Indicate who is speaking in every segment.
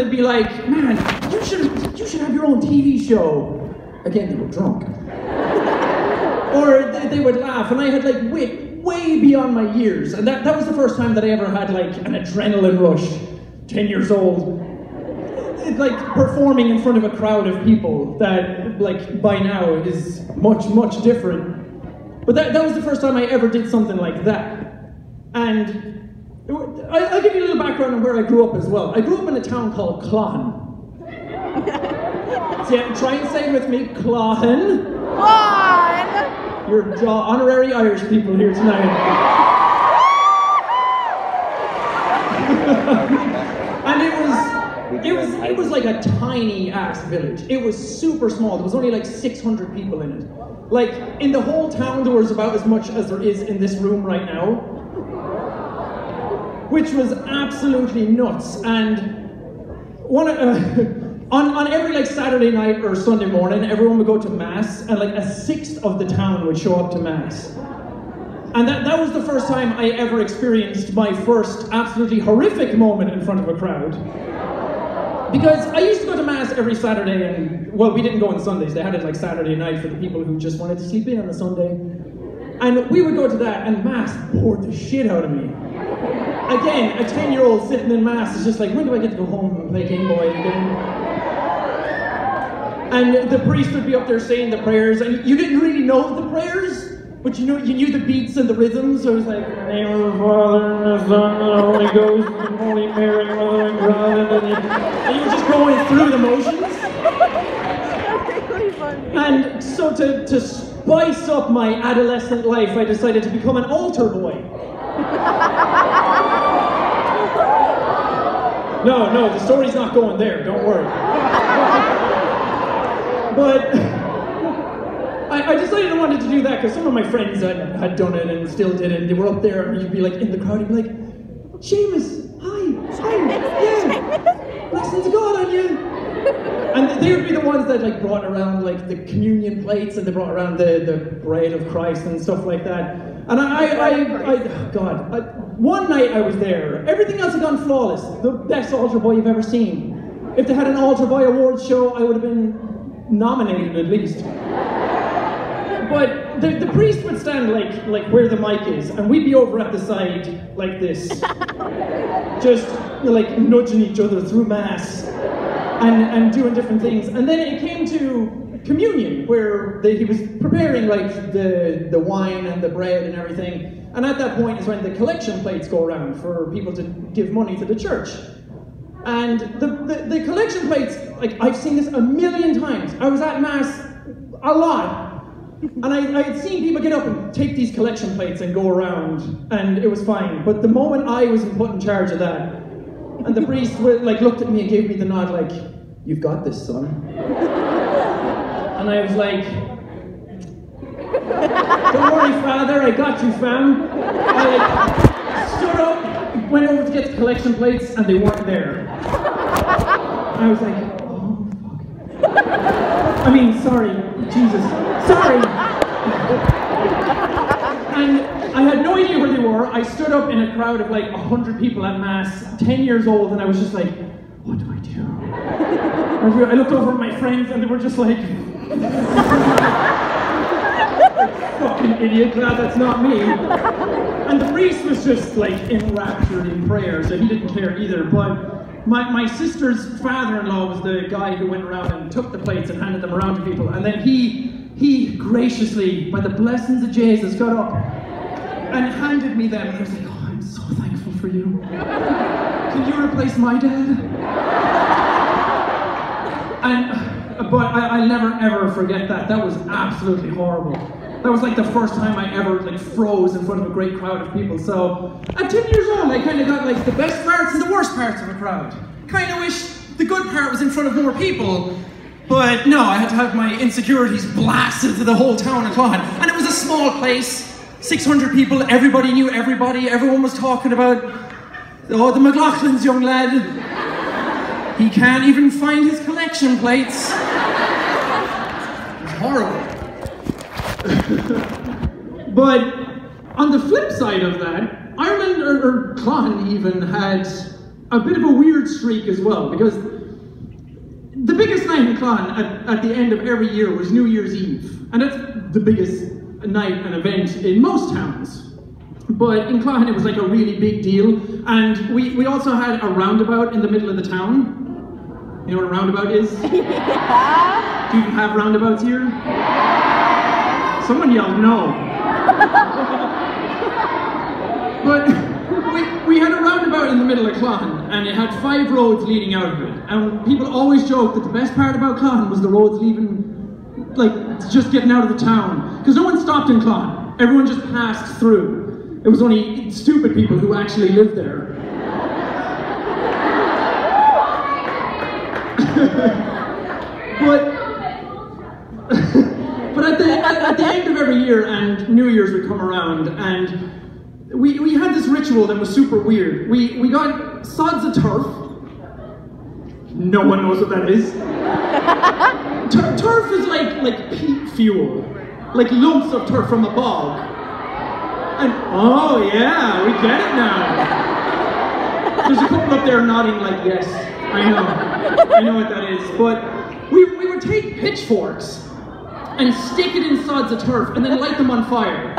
Speaker 1: they'd be like, man, you should have your own TV show. Again, they were drunk. Or they would laugh, and I had like wit way beyond my years. And that was the first time that I ever had like an adrenaline rush, 10 years old. Like performing in front of a crowd of people that like by now is much, much different. But that was the first time I ever did something like that. And I'll give you a little background on where I grew up as well. I grew up in a town called Clohan. So yeah, try and say it with me, Clohan.
Speaker 2: Clohan!
Speaker 1: You're honorary Irish people here tonight. And it was like a tiny ass village. It was super small. There was only like 600 people in it. Like in the whole town there was about as much as there is in this room right now. Which was absolutely nuts. And on every like Saturday night or Sunday morning, everyone would go to mass, and like a sixth of the town would show up to mass. And that was the first time I ever experienced my first absolutely horrific moment in front of a crowd. Because I used to go to mass every Saturday, and well, we didn't go on Sundays. They had it like Saturday night for the people who just wanted to sleep in on a Sunday. And we would go to that, and mass bored the shit out of me. Again, a 10-year-old sitting in mass is just like, when do I get to go home and play Game Boy again? And the priest would be up there saying the prayers, and you didn't really know the prayers, but you knew the beats and the rhythms. So it was like, in the name of the Father, and the Son, and the Holy Ghost, and Holy Mary, Mother of God, and you were just going through the motions.
Speaker 2: That's really funny. And
Speaker 1: so to spice up my adolescent life, I decided to become an altar boy. No, the story's not going there, don't worry. But I decided I wanted to do that because some of my friends had done it and still did it. They were up there, and you'd be like in the crowd, you'd be like, Seamus, hi, yeah, blessings of God on you. And they would be the ones that like brought around like the communion plates, and they brought around the bread of Christ and stuff like that. And one night I was there. Everything else had gone flawless. The best altar boy you've ever seen. If they had an altar boy awards show, I would have been nominated at least. But the priest would stand like where the mic is, and we'd be over at the side like this, just like nudging each other through mass and doing different things. And then it came to communion, where he was preparing like the wine and the bread and everything. And at that point is when the collection plates go around for people to give money to the church. And the collection plates, like I've seen this a million times. I was at mass a lot. And I had seen people get up and take these collection plates and go around, and it was fine. But the moment I was put in charge of that, and the priest like looked at me and gave me the nod like, "You've got this, son." And I was like, "Don't worry, Father, I got you, fam." I like stood up, went over to get the collection plates, and they weren't there. I was like, oh, fuck. I mean, sorry, Jesus, sorry. And I had no idea where they were. I stood up in a crowd of like 100 people at mass, 10 years old, and I was just like, what do I do? I looked over at my friends, and they were just like, fucking idiot, glad that's not me. And the priest was just like enraptured in prayer, so he didn't care either. But my sister's father-in-law was the guy who went around and took the plates and handed them around to people. And then he graciously, by the blessings of Jesus, got up and handed me them. And I was like, oh, I'm so thankful for you. Can you replace my dad? But I'll never ever forget that. That was absolutely horrible. That was like the first time I ever like froze in front of a great crowd of people. So at 10 years old, I kind of got like the best parts and the worst parts of a crowd. Kind of wish the good part was in front of more people, but no, I had to have my insecurities blasted to the whole town of Clohan. And it was a small place, 600 people, everybody knew everybody, everyone was talking about, oh, the McLaughlin's young lad. He can't even find his collection plates. It was horrible. But on the flip side of that, Ireland, or Clohan even, had a bit of a weird streak as well, because the biggest night in Clon at the end of every year was New Year's Eve. And that's the biggest night and event in most towns. But in Clon it was like a really big deal. And we also had a roundabout in the middle of the town. You know what a roundabout is?
Speaker 2: Yeah.
Speaker 1: Do you even have roundabouts here? Someone yelled no. But we had a roundabout in the middle of Clon, and it had 5 roads leading out of it. And people always joke that the best part about Clon was the roads leaving, like, just getting out of the town. Because no one stopped in Clon. Everyone just passed through. It was only stupid people who actually lived there. but at the end of every year, and New Year's would come around, and we had this ritual that was super weird. We got sods of turf. No one knows what that is. Turf is like peat fuel, like lumps of turf from a bog. And oh yeah, we get it now. There's a couple up there nodding like yes, I know what that is. But we would take pitchforks and stick it in sods of turf and then light them on fire.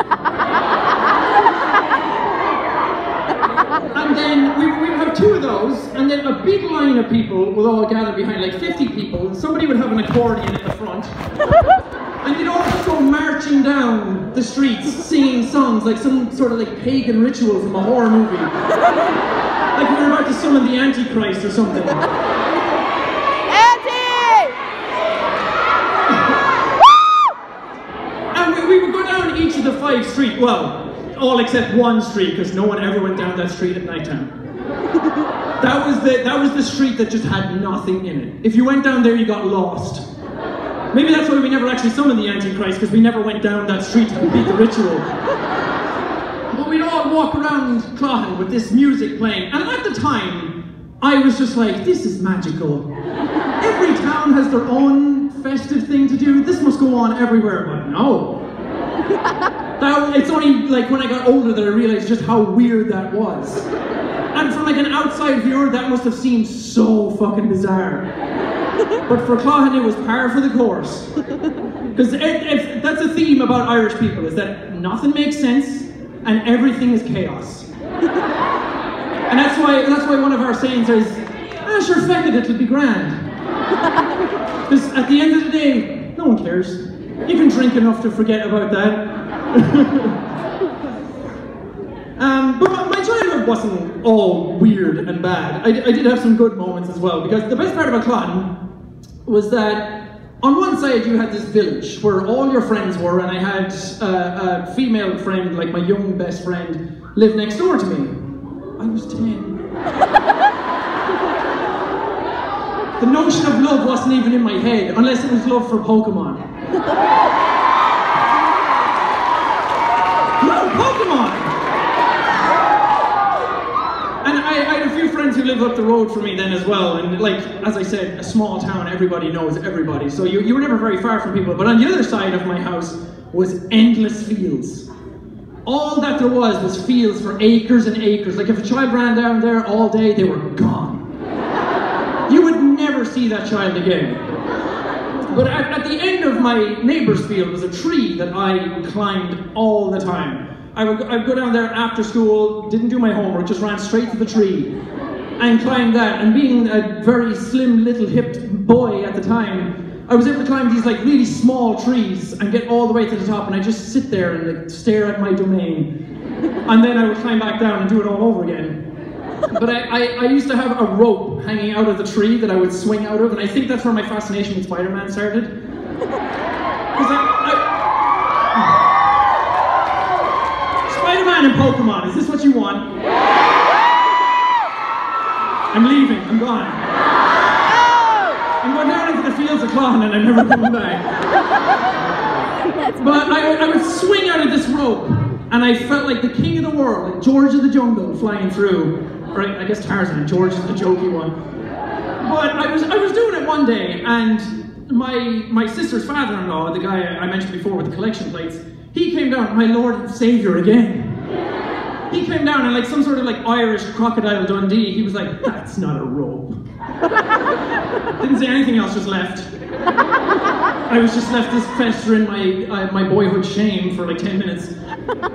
Speaker 1: And then we would have 2 of those, and then a big line of people would all gather behind, like 50 people, and somebody would have an accordion at the front. And they'd all just go marching down the streets, singing songs like some sort of like pagan ritual from a horror movie. Like we were about to summon the Antichrist or something. And we would go down each of the 5 streets, well, all except one street, because no one ever went down that street at night time. That was the street that just had nothing in it. If you went down there, you got lost. Maybe that's why we never actually summoned the Antichrist, because we never went down that street to complete the ritual. But we'd all walk around Cloghan with this music playing, and at the time, I was just like, this is magical. Every town has their own festive thing to do. This must go on everywhere, but no. It's only like when I got older that I realized just how weird that was. And from like an outside viewer, that must have seemed so fucking bizarre. But for Cloghan, it was par for the course. Because that's a theme about Irish people, is that nothing makes sense and everything is chaos. And that's why one of our sayings is, sure, feck it, it'll be grand. Because at the end of the day, no one cares. You can drink enough to forget about that. But my childhood wasn't all weird and bad. I did have some good moments as well, because the best part about Cloghan was that on one side you had this village where all your friends were, and I had a female friend, like my young best friend, live next door to me. I was 10. The notion of love wasn't even in my head, unless it was love for Pokemon. No, Pokemon! And I had a few friends who lived up the road from me then as well, and like, as I said, a small town, everybody knows everybody, so you were never very far from people. But on the other side of my house was endless fields. All that there was fields for acres and acres. Like if a child ran down there all day, they were gone. You would never see that child again. But at the end of my neighbour's field was a tree that I climbed all the time. I'd go down there after school, didn't do my homework, just ran straight to the tree and climbed that. And being a very slim, little, hipped boy at the time, I was able to climb these like really small trees and get all the way to the top, and I just sit there and like, stare at my domain. And then I would climb back down and do it all over again. But I used to have a rope hanging out of the tree that I would swing out of, and I think that's where my fascination with Spider-Man started. Spider-Man and Pokemon, is this what you want? I'm leaving, I'm gone. I'm going down into the fields of Cloghan and I'm never coming back. But I would swing out of this rope, and I felt like the king of the world, like George of the Jungle flying through. Or I guess Tarzan, George is the jokey one. But I was doing it one day, and my sister's father-in-law, the guy I mentioned before with the collection plates, he came down, my Lord and Savior again. He came down and like some sort of like Irish Crocodile Dundee, he was like, "That's not a rope." Didn't say anything else, just left. I was just left this fester in my boyhood shame for like 10 minutes.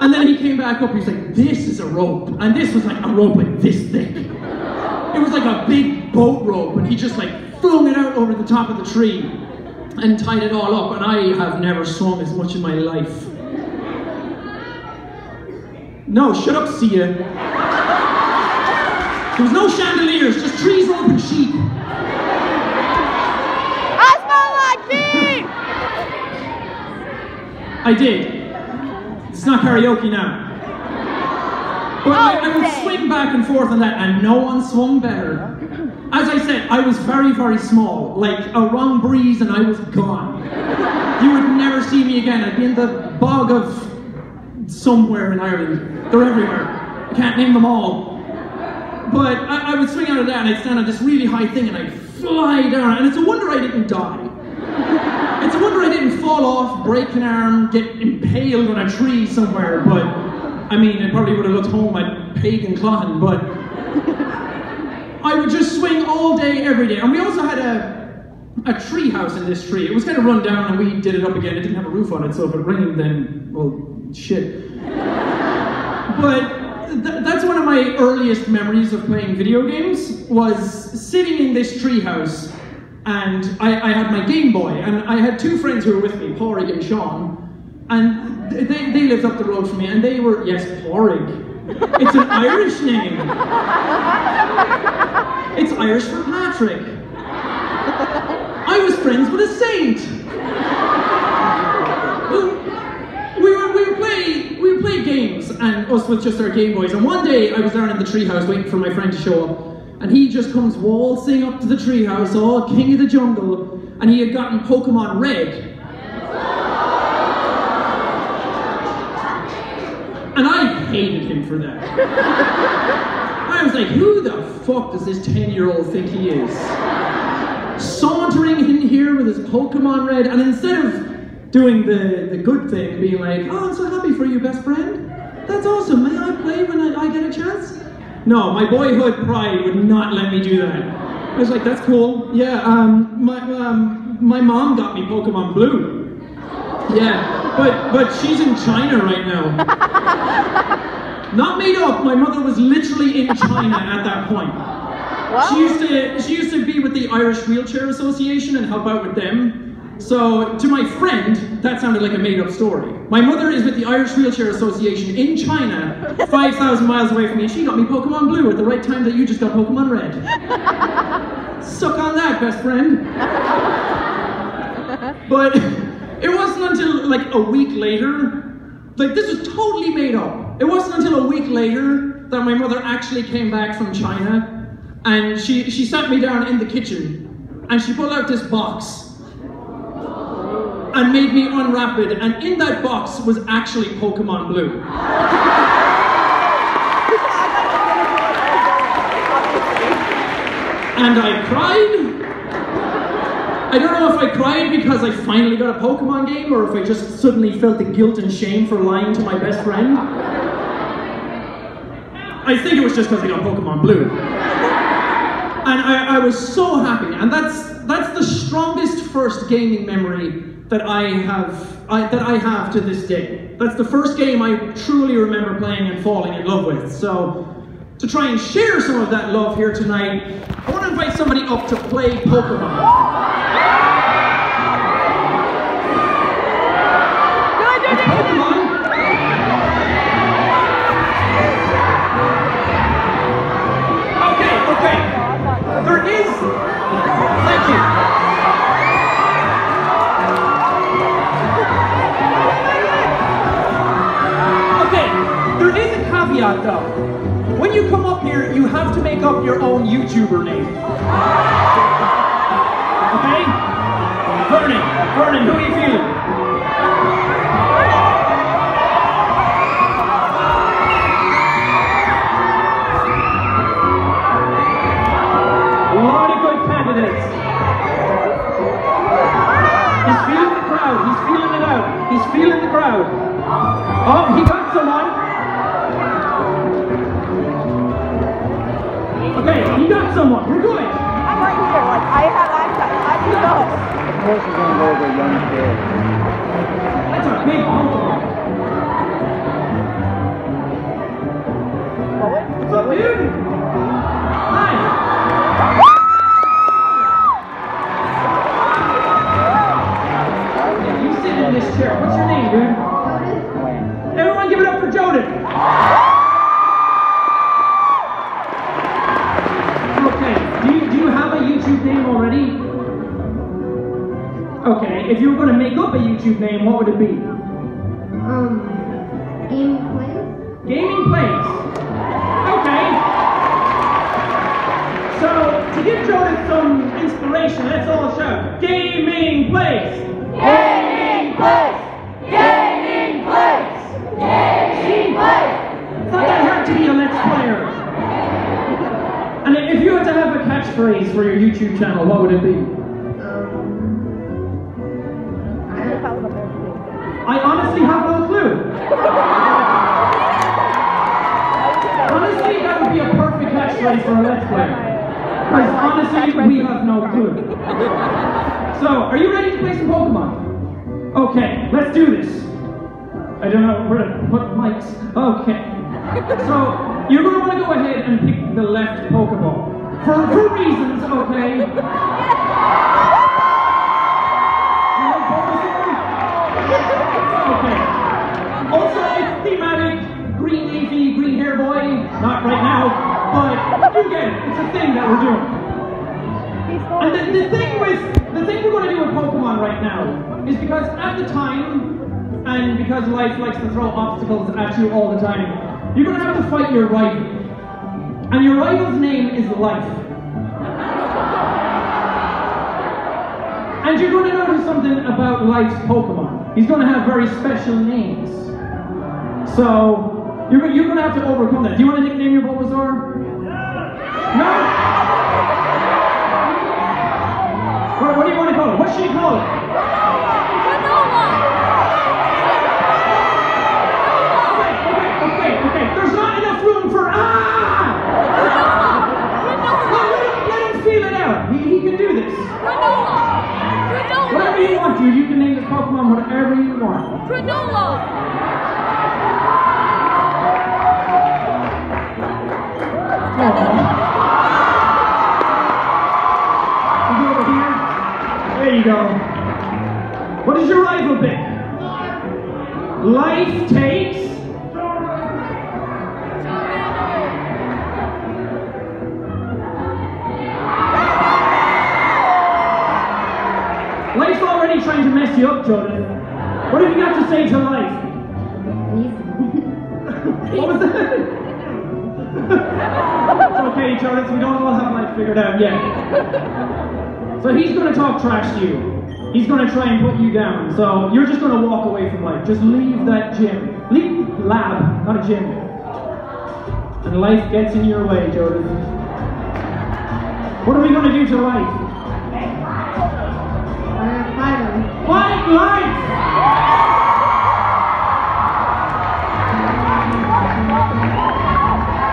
Speaker 1: And then he came back up, he was like, "This is a rope." And this was like a rope like this thick. It was like a big boat rope, and he just like flung it out over the top of the tree and tied it all up, and I have never swum as much in my life. No, shut up, see ya. There was no chandeliers, just trees, rope, and sheep.
Speaker 2: I smell like feet!
Speaker 1: I did. It's not karaoke now. But I would swing back and forth on that, and no one swung better. As I said, I was very, very small. Like, a wrong breeze and I was gone. You would never see me again. I'd be in the bog of somewhere in Ireland. They're everywhere. I can't name them all. But I would swing out of that, and I'd stand on this really high thing, and I'd fly down. And it's a wonder I didn't die. It's a wonder I didn't fall off, break an arm, get impaled on a tree somewhere. But, I mean, I probably would have looked home at pagan Clohan, but I would just swing all day, every day. And we also had a tree house in this tree. It was kind of run down, and we did it up again. It didn't have a roof on it, so if it rained, then, well, shit. But that's one of my earliest memories of playing video games, was sitting in this tree house, and I had my Game Boy, and I had two friends who were with me, Porrig and Sean, and they lived up the road from me, and they were, yes, Porrig. It's an Irish name. It's Irish for Patrick. I was friends with a saint. We would play games, and us with just our Game Boys, and one day I was down in the treehouse waiting for my friend to show up, and he just comes waltzing up to the treehouse, all king of the jungle, and he had gotten Pokemon Red. And I hated him for that. I was like, who the fuck does this 10-year-old think he is? Sauntering in here with his Pokemon Red, and instead of doing the good thing, being like, "Oh, I'm so happy for you, best friend. That's awesome. May I play when I get a chance?" No, my boyhood pride would not let me do that. I was like, "That's cool. Yeah, my mom got me Pokemon Blue. Yeah, but she's in China right now." Not made up. My mother was literally in China at that point.
Speaker 2: Wow.
Speaker 1: She used to be with the Irish Wheelchair Association and help out with them. So, to my friend, that sounded like a made-up story. My mother is with the Irish Wheelchair Association in China, 5,000 miles away from me, and she got me Pokemon Blue at the right time that you just got Pokemon Red. Suck on that, best friend. But it wasn't until like a week later, like this was totally made up. It wasn't until a week later that my mother actually came back from China, and she sat me down in the kitchen, and she pulled out this box and made me unwrap it, and in that box was actually Pokemon Blue. And I cried. I don't know if I cried because I finally got a Pokemon game, or if I just suddenly felt the guilt and shame for lying to my best friend. I think it was just because I got Pokemon Blue. And I was so happy, and that's the strongest first gaming memory that I have to this day. That's the first game I truly remember playing and falling in love with. So, to try and share some of that love here tonight, I want to invite somebody up to play Pokemon. Pokemon? Okay. There is... Thank you. There is a caveat though. When you come up here, you have to make up your own YouTuber name. Okay? Vernon, who are you feeling? A lot of good candidates. He's feeling the crowd, he's feeling it out, he's feeling the crowd. Oh, he got someone. You got someone. We're good.
Speaker 2: I'm right here. Like, I have access. I can go.
Speaker 3: Of course he's going to go over a young kid.
Speaker 1: That's a big Pokemon. What's up, dude? Hi. You sit in this chair. What's your name, dude? Everyone give it up for Jodith. Okay, do you have a YouTube name already? Okay, if you were going to make up a YouTube name, what would it be?
Speaker 4: Gaming Plays.
Speaker 1: Gaming Plays. Okay. So, to give Jodith some inspiration, let's all shout, Gaming Plays!
Speaker 2: Gaming Plays! Gaming Plays! Gaming Plays!
Speaker 1: It's not that hard to be a Let's Player. And if you had to have a catchphrase for your YouTube channel, what would it be? I honestly have no clue. Honestly, that would be a perfect catchphrase for a Let's Player. Because honestly, we have no clue. So, are you ready to play some Pokemon? Okay, let's do this. I don't know where to put mics. Okay. So, you're going to want to go ahead and pick the left Pokeball. For reasons, okay? Okay. Also, it's thematic. Green leafy, green hair boy. Not right now, but you get it. It's a thing that we're doing. And the thing we're going to do with Pokemon right now is because at the time, and because life likes to throw obstacles at you all the time, you're going to have to fight your rival. And your rival's name is Life. And you're going to notice something about Life's Pokemon. He's going to have very special names. So, you're going to have to overcome that. Do you want to nickname your Bulbasaur? No? What do you want to call it? What should you call it? Okay. There's not enough room for Let him feel it out. He can do this. Whatever you want, dude. You can name this Pokemon whatever you want.
Speaker 2: Granola!
Speaker 1: You go over here. There you go. What does your rival pick? Life takes. Life's already trying to mess you up, Jordan. What have you got to say to Life? What was that? It's okay, Jordan, we don't all have Life figured out yet. So he's going to talk trash to you. He's going to try and put you down. So you're just going to walk away from Life. Just leave that gym. Leave lab, not a gym. And Life gets in your way, Jordan. What are we going to do to Life? Fight Life!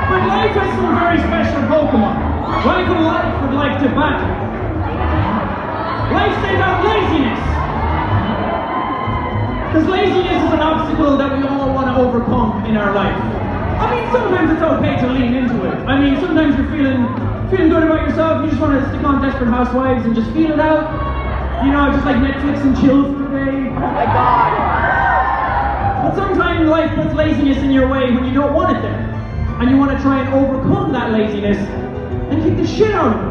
Speaker 1: But Life has some very special Pokemon. Rival Life would like to battle. Life sent out laziness. Because laziness is an obstacle that we all want to overcome in our life. I mean, sometimes it's okay to lean into it. I mean, sometimes you're feeling good about yourself, you just want to stick on Desperate Housewives and just feel it out. You know, just like Netflix and chill for the day.
Speaker 2: Oh my God.
Speaker 1: But sometimes life puts laziness in your way when you don't want it there. And you want to try and overcome that laziness and kick the shit out of it.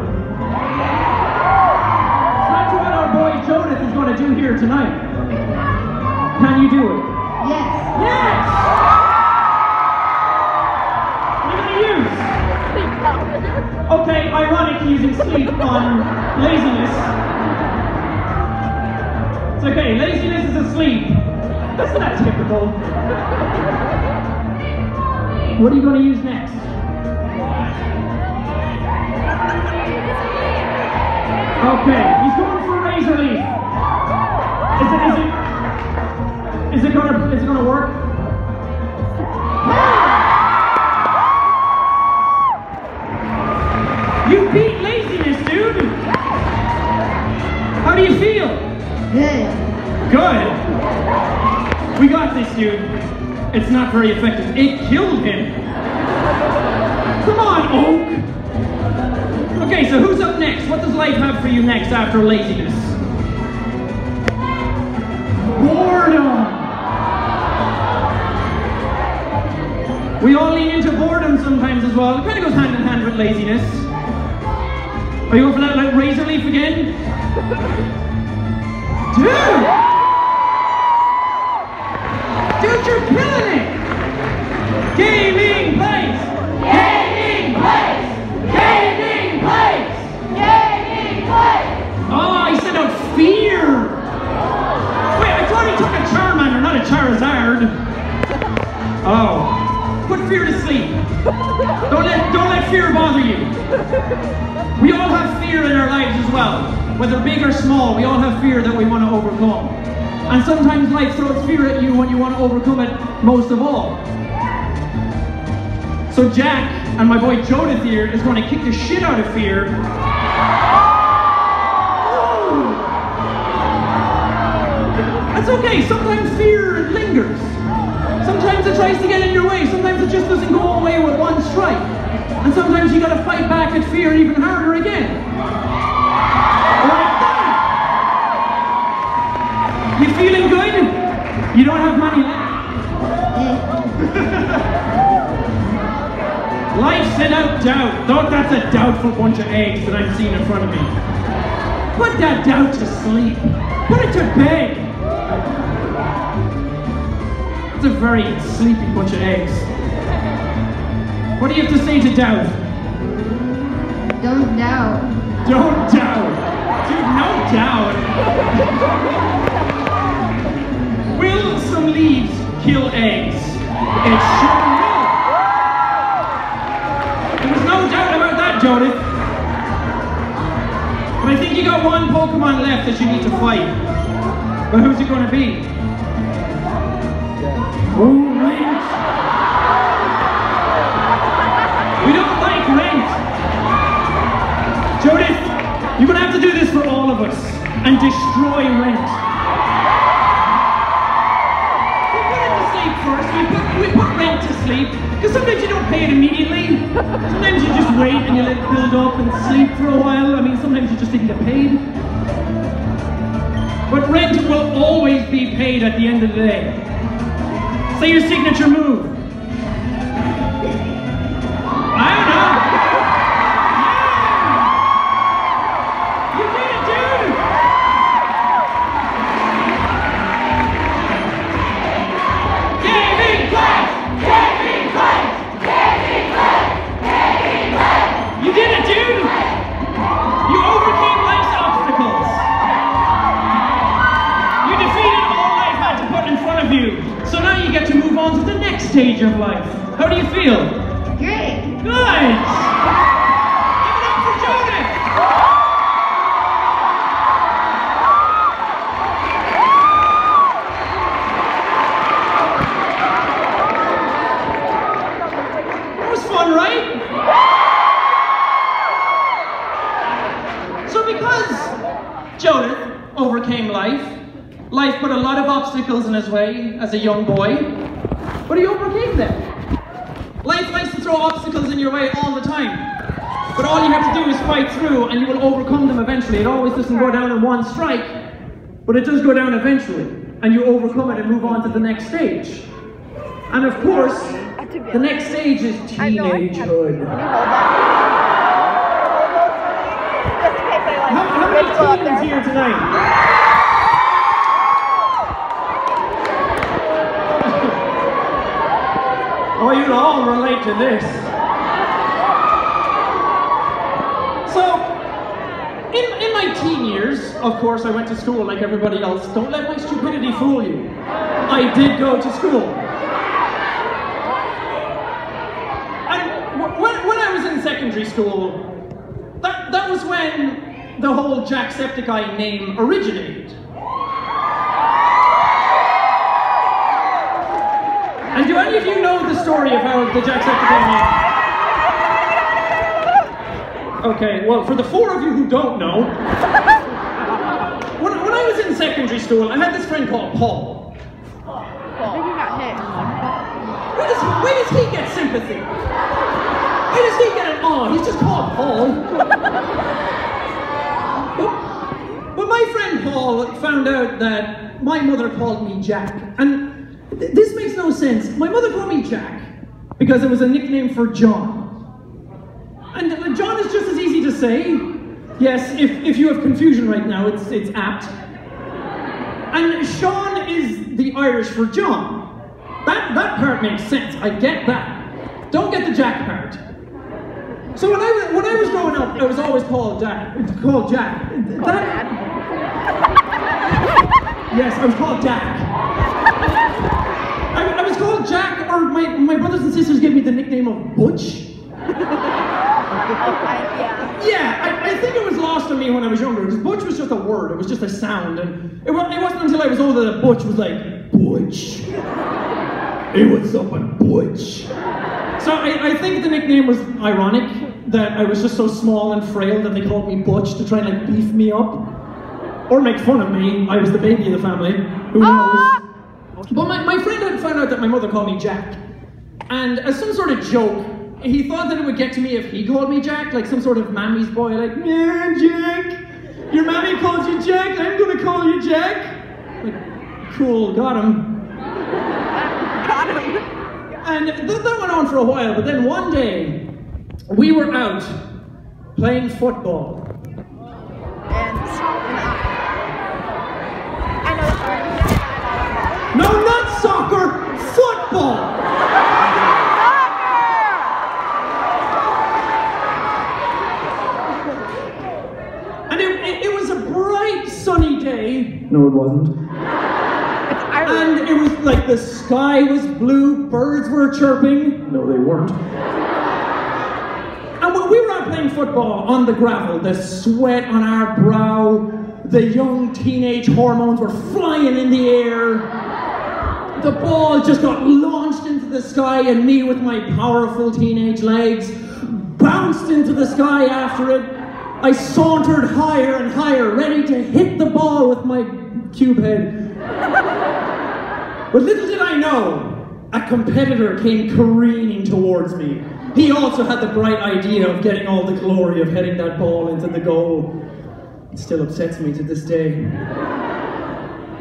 Speaker 1: So that's what our boy Jodith is going to do here tonight. Can you do it?
Speaker 4: Yes.
Speaker 1: Yes! What are you going to use? Okay, ironic using sleep on laziness. It's okay, laziness is asleep. Isn't that typical? What are you going to use next? Okay, he's going for Razor Leaf. Is it gonna work? You beat laziness, dude! How do you feel?
Speaker 2: Good.
Speaker 1: Good. We got this, dude. It's not very effective. It killed him. Come on, Oak. Okay, so who's up next? What does life have for you next after laziness? Boredom. We all lean into boredom sometimes as well. It kind of goes hand in hand with laziness. Are you going for that like razor leaf again? Dude! Dude, you're killing it! Gaming place! Gaming place! Gaming place!
Speaker 2: Gaming place.
Speaker 1: Oh, he sent out fear! Wait, I thought he took a Charmander, not a Charizard. Oh. Put fear to sleep. Don't let fear bother you. We all have fear in our lives as well. Whether big or small, we all have fear that we want to overcome. And sometimes life throws fear at you when you want to overcome it most of all. So Jack and my boy Jodith here is going to kick the shit out of fear. That's okay, sometimes fear lingers. Sometimes it tries to get in your way, sometimes it just doesn't go away with one strike. And sometimes you gotta fight back at fear even harder again. Like that! You feeling good? You don't have money left. Life sent out doubt. Thought that's a doubtful bunch of eggs that I'm seeing in front of me. Put that doubt to sleep. Put it to bed. It's a very sleepy bunch of eggs. What do you have to say to doubt?
Speaker 2: Don't doubt.
Speaker 1: Don't doubt. Dude, no doubt. Will some leaves kill eggs? It sure will. There was no doubt about that, Jodith. But I think you got one Pokemon left that you need to fight. But who's it going to be? Oh, Rent! We don't like Rent! Jodith, you're going to have to do this for all of us and destroy Rent. We put it to sleep first. We put Rent to sleep. Because sometimes you don't pay it immediately. Sometimes you just wait and you let it build up and sleep for a while. I mean, sometimes you just didn't get paid. But Rent will always be paid at the end of the day. Say your signature move. I don't know. Yeah! You did it, dude! Gaming class! Gaming class! Gaming class! Gaming class! You did it, dude! You overcame life's obstacles. You defeated all life had to put in front of you. So now you get to move on to the next stage of life. How do you feel?
Speaker 2: Great.
Speaker 1: Good! Give it up for Jodith! That was fun, right? So because Jodith overcame life put a lot of obstacles in his way as a young boy, but he overcame them. Life likes to throw obstacles in your way all the time, but all you have to do is fight through and you will overcome them eventually. It always doesn't go down in one strike, but it does go down eventually, and you overcome it and move on to the next stage. And of course, the next stage is teenagehood. How many teens here tonight? Oh, you'll all relate to this. So, in my teen years, of course, I went to school like everybody else. Don't let my stupidity fool you. I did go to school. And when I was in secondary school, that was when the whole Jacksepticeye name originated. And do any of you know the story of how the Jacksepticeye name? Okay, well, for the four of you who don't know, when I was in secondary school, I had this friend called Paul.
Speaker 2: I think he got hit.
Speaker 1: Where does he get sympathy? Where does he get an aw? He's just called Paul. But my friend Paul found out that my mother called me Jack. And this makes no sense. My mother called me Jack because it was a nickname for John. And John is just as easy to say. Yes, if you have confusion right now, it's apt. And Sean is the Irish for John. That part makes sense. I get that. Don't get the Jack part. So when I was growing up, I was always called Jack. Yes, I was called Jack. I was called Jack, or my brothers and sisters gave me the nickname of Butch. Yeah, I think it was lost on me when I was younger, because Butch was just a word, it was just a sound, and it wasn't until I was older that Butch was like, Butch. Hey, what's up, I'm Butch. So I think the nickname was ironic, that I was just so small and frail that they called me Butch to try and like beef me up. Or make fun of me. I was the baby of the family. Who knows? But my friend had found out that my mother called me Jack. And as some sort of joke, he thought that it would get to me if he called me Jack, like some sort of mammy's boy, like, yeah, Jack, your mammy calls you Jack, I'm gonna call you Jack. Like, cool, got him.
Speaker 2: Got him.
Speaker 1: And that went on for a while, but then one day, we were out playing football. No, not soccer, football! And it was a bright, sunny day. No, it wasn't. And it was like the sky was blue, birds were chirping. No, they weren't. And when we were out playing football on the gravel, the sweat on our brow, the young teenage hormones were flying in the air. The ball just got launched into the sky, and me with my powerful teenage legs bounced into the sky after it. I sauntered higher and higher, ready to hit the ball with my cube head. But little did I know, a competitor came careening towards me. He also had the bright idea of getting all the glory of heading that ball into the goal. It still upsets me to this day.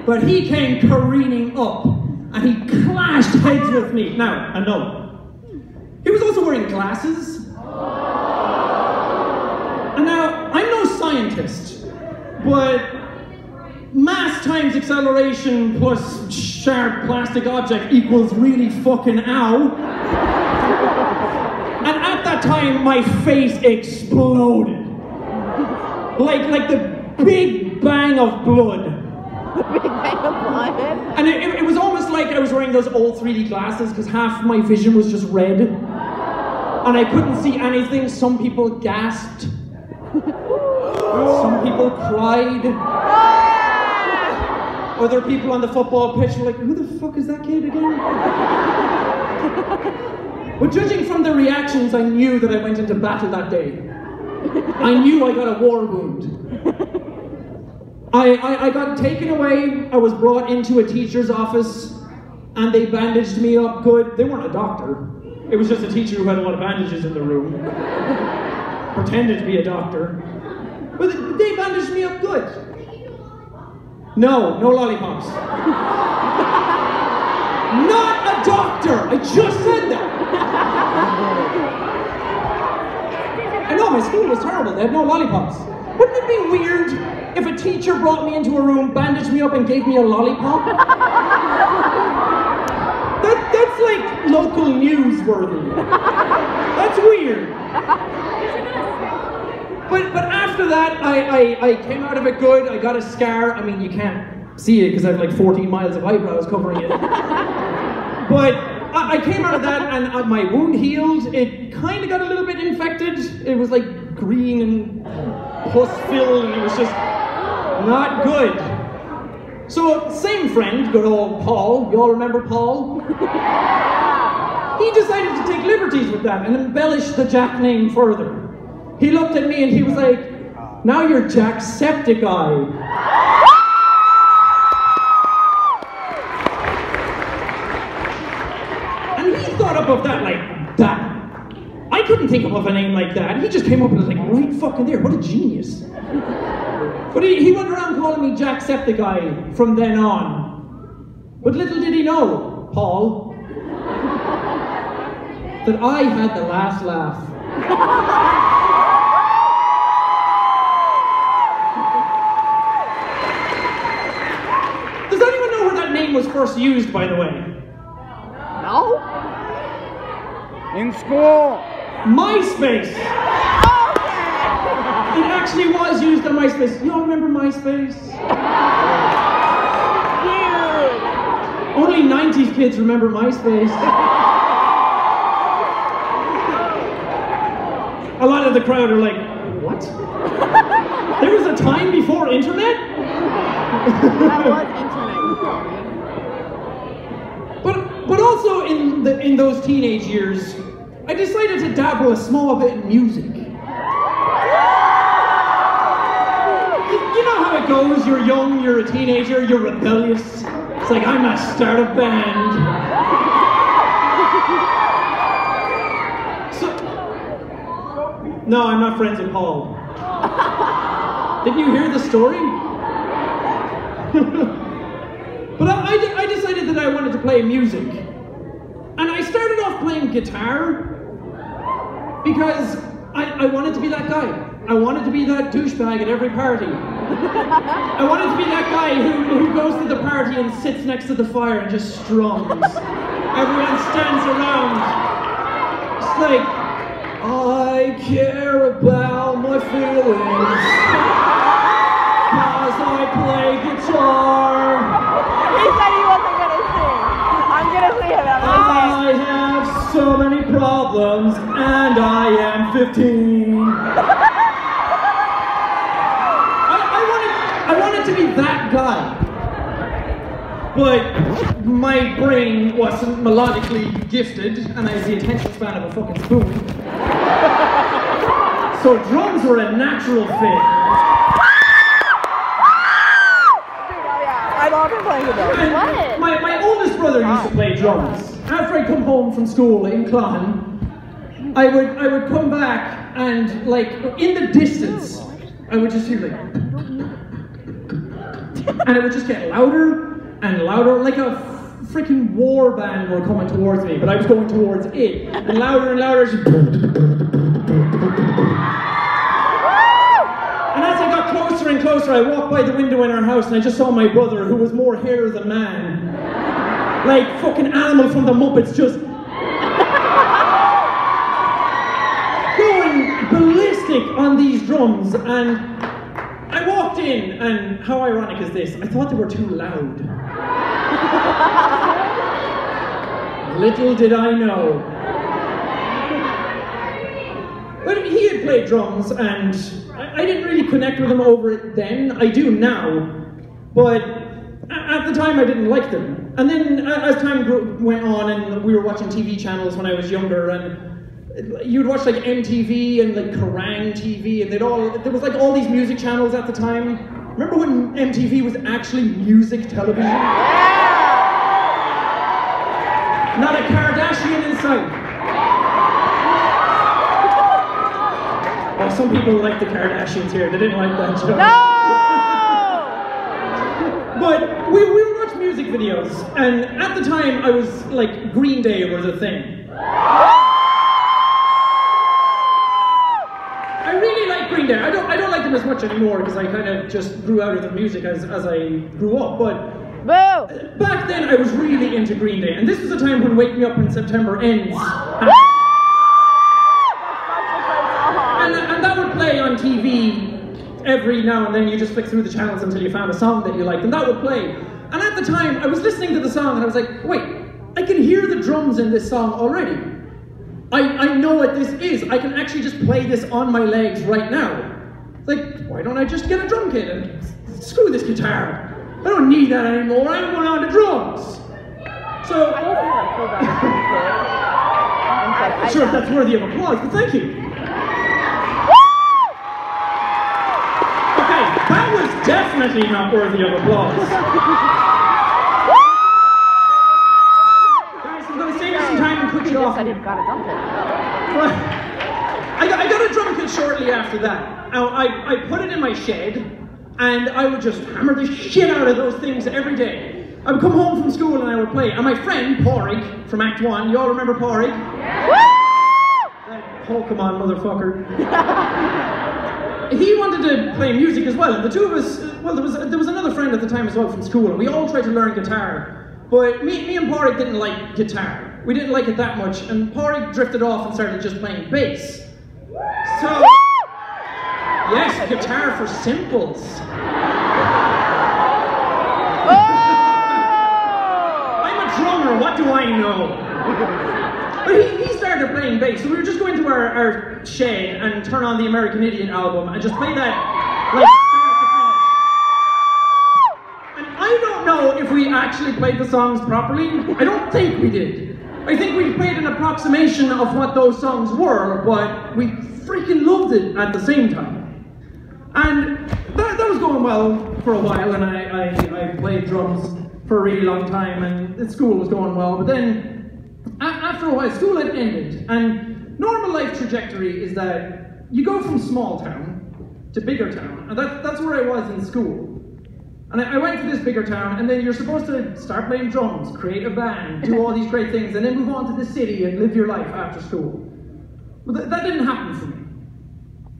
Speaker 1: But he came careening up, and he clashed heads with me. Now, I know. He was also wearing glasses. And now, I'm no scientist, but mass times acceleration plus sharp plastic object equals really fucking ow. And at that time, my face exploded. Like the big bang of blood.
Speaker 2: The big bang of blood?
Speaker 1: And it was almost like I was wearing those old 3D glasses, because half my vision was just red. And I couldn't see anything. Some people gasped. Some people cried. Other people on the football pitch were like, who the fuck is that kid again? But judging from the reactions, I knew that I went into battle that day. I knew I got a war wound. I got taken away, I was brought into a teacher's office, and they bandaged me up good. They weren't a doctor. It was just a teacher who had a lot of bandages in the room. Pretended to be a doctor. But they bandaged me up good. No lollipops. Not a doctor! I just said that! I know, my school was terrible. They had no lollipops. Wouldn't it be weird if a teacher brought me into a room, bandaged me up, and gave me a lollipop? That's like local newsworthy. That's weird. But after that, I came out of it good. I got a scar. I mean, you can't see it because I have like 14 miles of eyebrows covering it. But I came out of that, and my wound healed. It kind of got a little bit infected. It was like green and pus-filled, and it was just not good. So, same friend, good old Paul. You all remember Paul? He decided to take liberties with that and embellish the Jack name further. he looked at me and he was like, now you're jacksepticeye. And he thought up of that like that. I couldn't think of a name like that. He just came up with it like right fucking there. What a genius. But he went around calling me jacksepticeye from then on. But little did he know, Paul, that I had the last laugh. Does anyone know where that name was first used, by the way?
Speaker 2: No?
Speaker 3: In school.
Speaker 1: MySpace! It actually was used on MySpace. You all remember MySpace? Only 90s kids remember MySpace. A lot of the crowd are like, what? There was a time before internet?
Speaker 2: That was internet.
Speaker 1: But also in those teenage years, I decided to dabble a small bit in music. You know how it goes, you're young, you're a teenager, you're rebellious. It's like, I must start a band. No, I'm not friends with Paul. Didn't you hear the story? But I decided that I wanted to play music. And I started off playing guitar because I wanted to be that guy. I wanted to be that douchebag at every party. I wanted to be that guy who goes to the party and sits next to the fire and just strums. Everyone stands around. It's like, I care about my feelings because I play guitar.
Speaker 2: He said he wasn't gonna sing. I'm gonna sing it.
Speaker 1: I have so many problems and I am 15. I wanted to be that guy. But my brain wasn't melodically gifted and I had the attention span of a fucking spoon. So drums were a natural fit.
Speaker 2: I love him playing the drums. What?
Speaker 1: My oldest brother used to play drums. After I'd come home from school in Clon, I would come back and like in the distance, I would just hear like, and it would just get louder and louder, like a freaking war band were coming towards me, but I was going towards it, and louder and louder. And as I got closer and closer, I walked by the window in our house and I just saw my brother, who was more hair than man. Like fucking Animal from the Muppets, just going ballistic on these drums. And I walked in, and how ironic is this? I thought they were too loud. Little did I know. But he had played drums, and I didn't really connect with him over it then. I do now, but at the time I didn't like them. And then as time went on, and we were watching TV channels when I was younger, and you'd watch like MTV and like Kerrang TV, and there was like all these music channels at the time. Remember when MTV was actually music television? Not a Kardashian in sight. Oh, some people like the Kardashians here. They didn't like that joke.
Speaker 2: No!
Speaker 1: But we would watch music videos, and at the time I was like, Green Day was a thing. I really like Green Day. I don't like them as much anymore because I kind of just grew out of the music as I grew up. But
Speaker 2: Boo!
Speaker 1: back then I was really into Green Day, and this was a time when Wake Me Up in September ends. And that would play on TV every now and then. You just flick through the channels until you found a song that you liked, and that would play. And at the time, I was listening to the song, and I was like, wait, I can hear the drums in this song already. I know what this is. I can actually just play this on my legs right now. It's like, why don't I just get a drum kit and screw this guitar? I don't need that anymore. I'm going on to drums. So, I'm sure if that's worthy of applause, but thank you. definitely not worthy of applause. Guys, I'm going to save you some time and put you off.
Speaker 2: I didn't got a drum kit.
Speaker 1: I got a drum kit shortly after that. Now, I put it in my shed, and I would just hammer the shit out of those things every day. I would come home from school and I would play. And my friend, Porrig, from Act 1, you all remember Porrig? That Pokemon motherfucker. He wanted to play music as well, and the two of us, well, there was another friend at the time as well from school, and we all tried to learn guitar. But me and Porrig didn't like guitar. We didn't like it that much, and Porrig drifted off and started just playing bass. So, yes, guitar for simples. Drummer, what do I know? But he started playing bass, so we were just going to our shed and turn on the American Idiot album and just play that like start to finish. And I don't know if we actually played the songs properly. I don't think we did. I think we played an approximation of what those songs were, but we freaking loved it at the same time. And that was going well for a while, and I played drums for a really long time, and school was going well, but then after a while school had ended, and normal life trajectory is that you go from small town to bigger town, and that's where I was in school. And I went to this bigger town, and then you're supposed to start playing drums, create a band, do all these great things, and then move on to the city and live your life after school. But that didn't happen for me.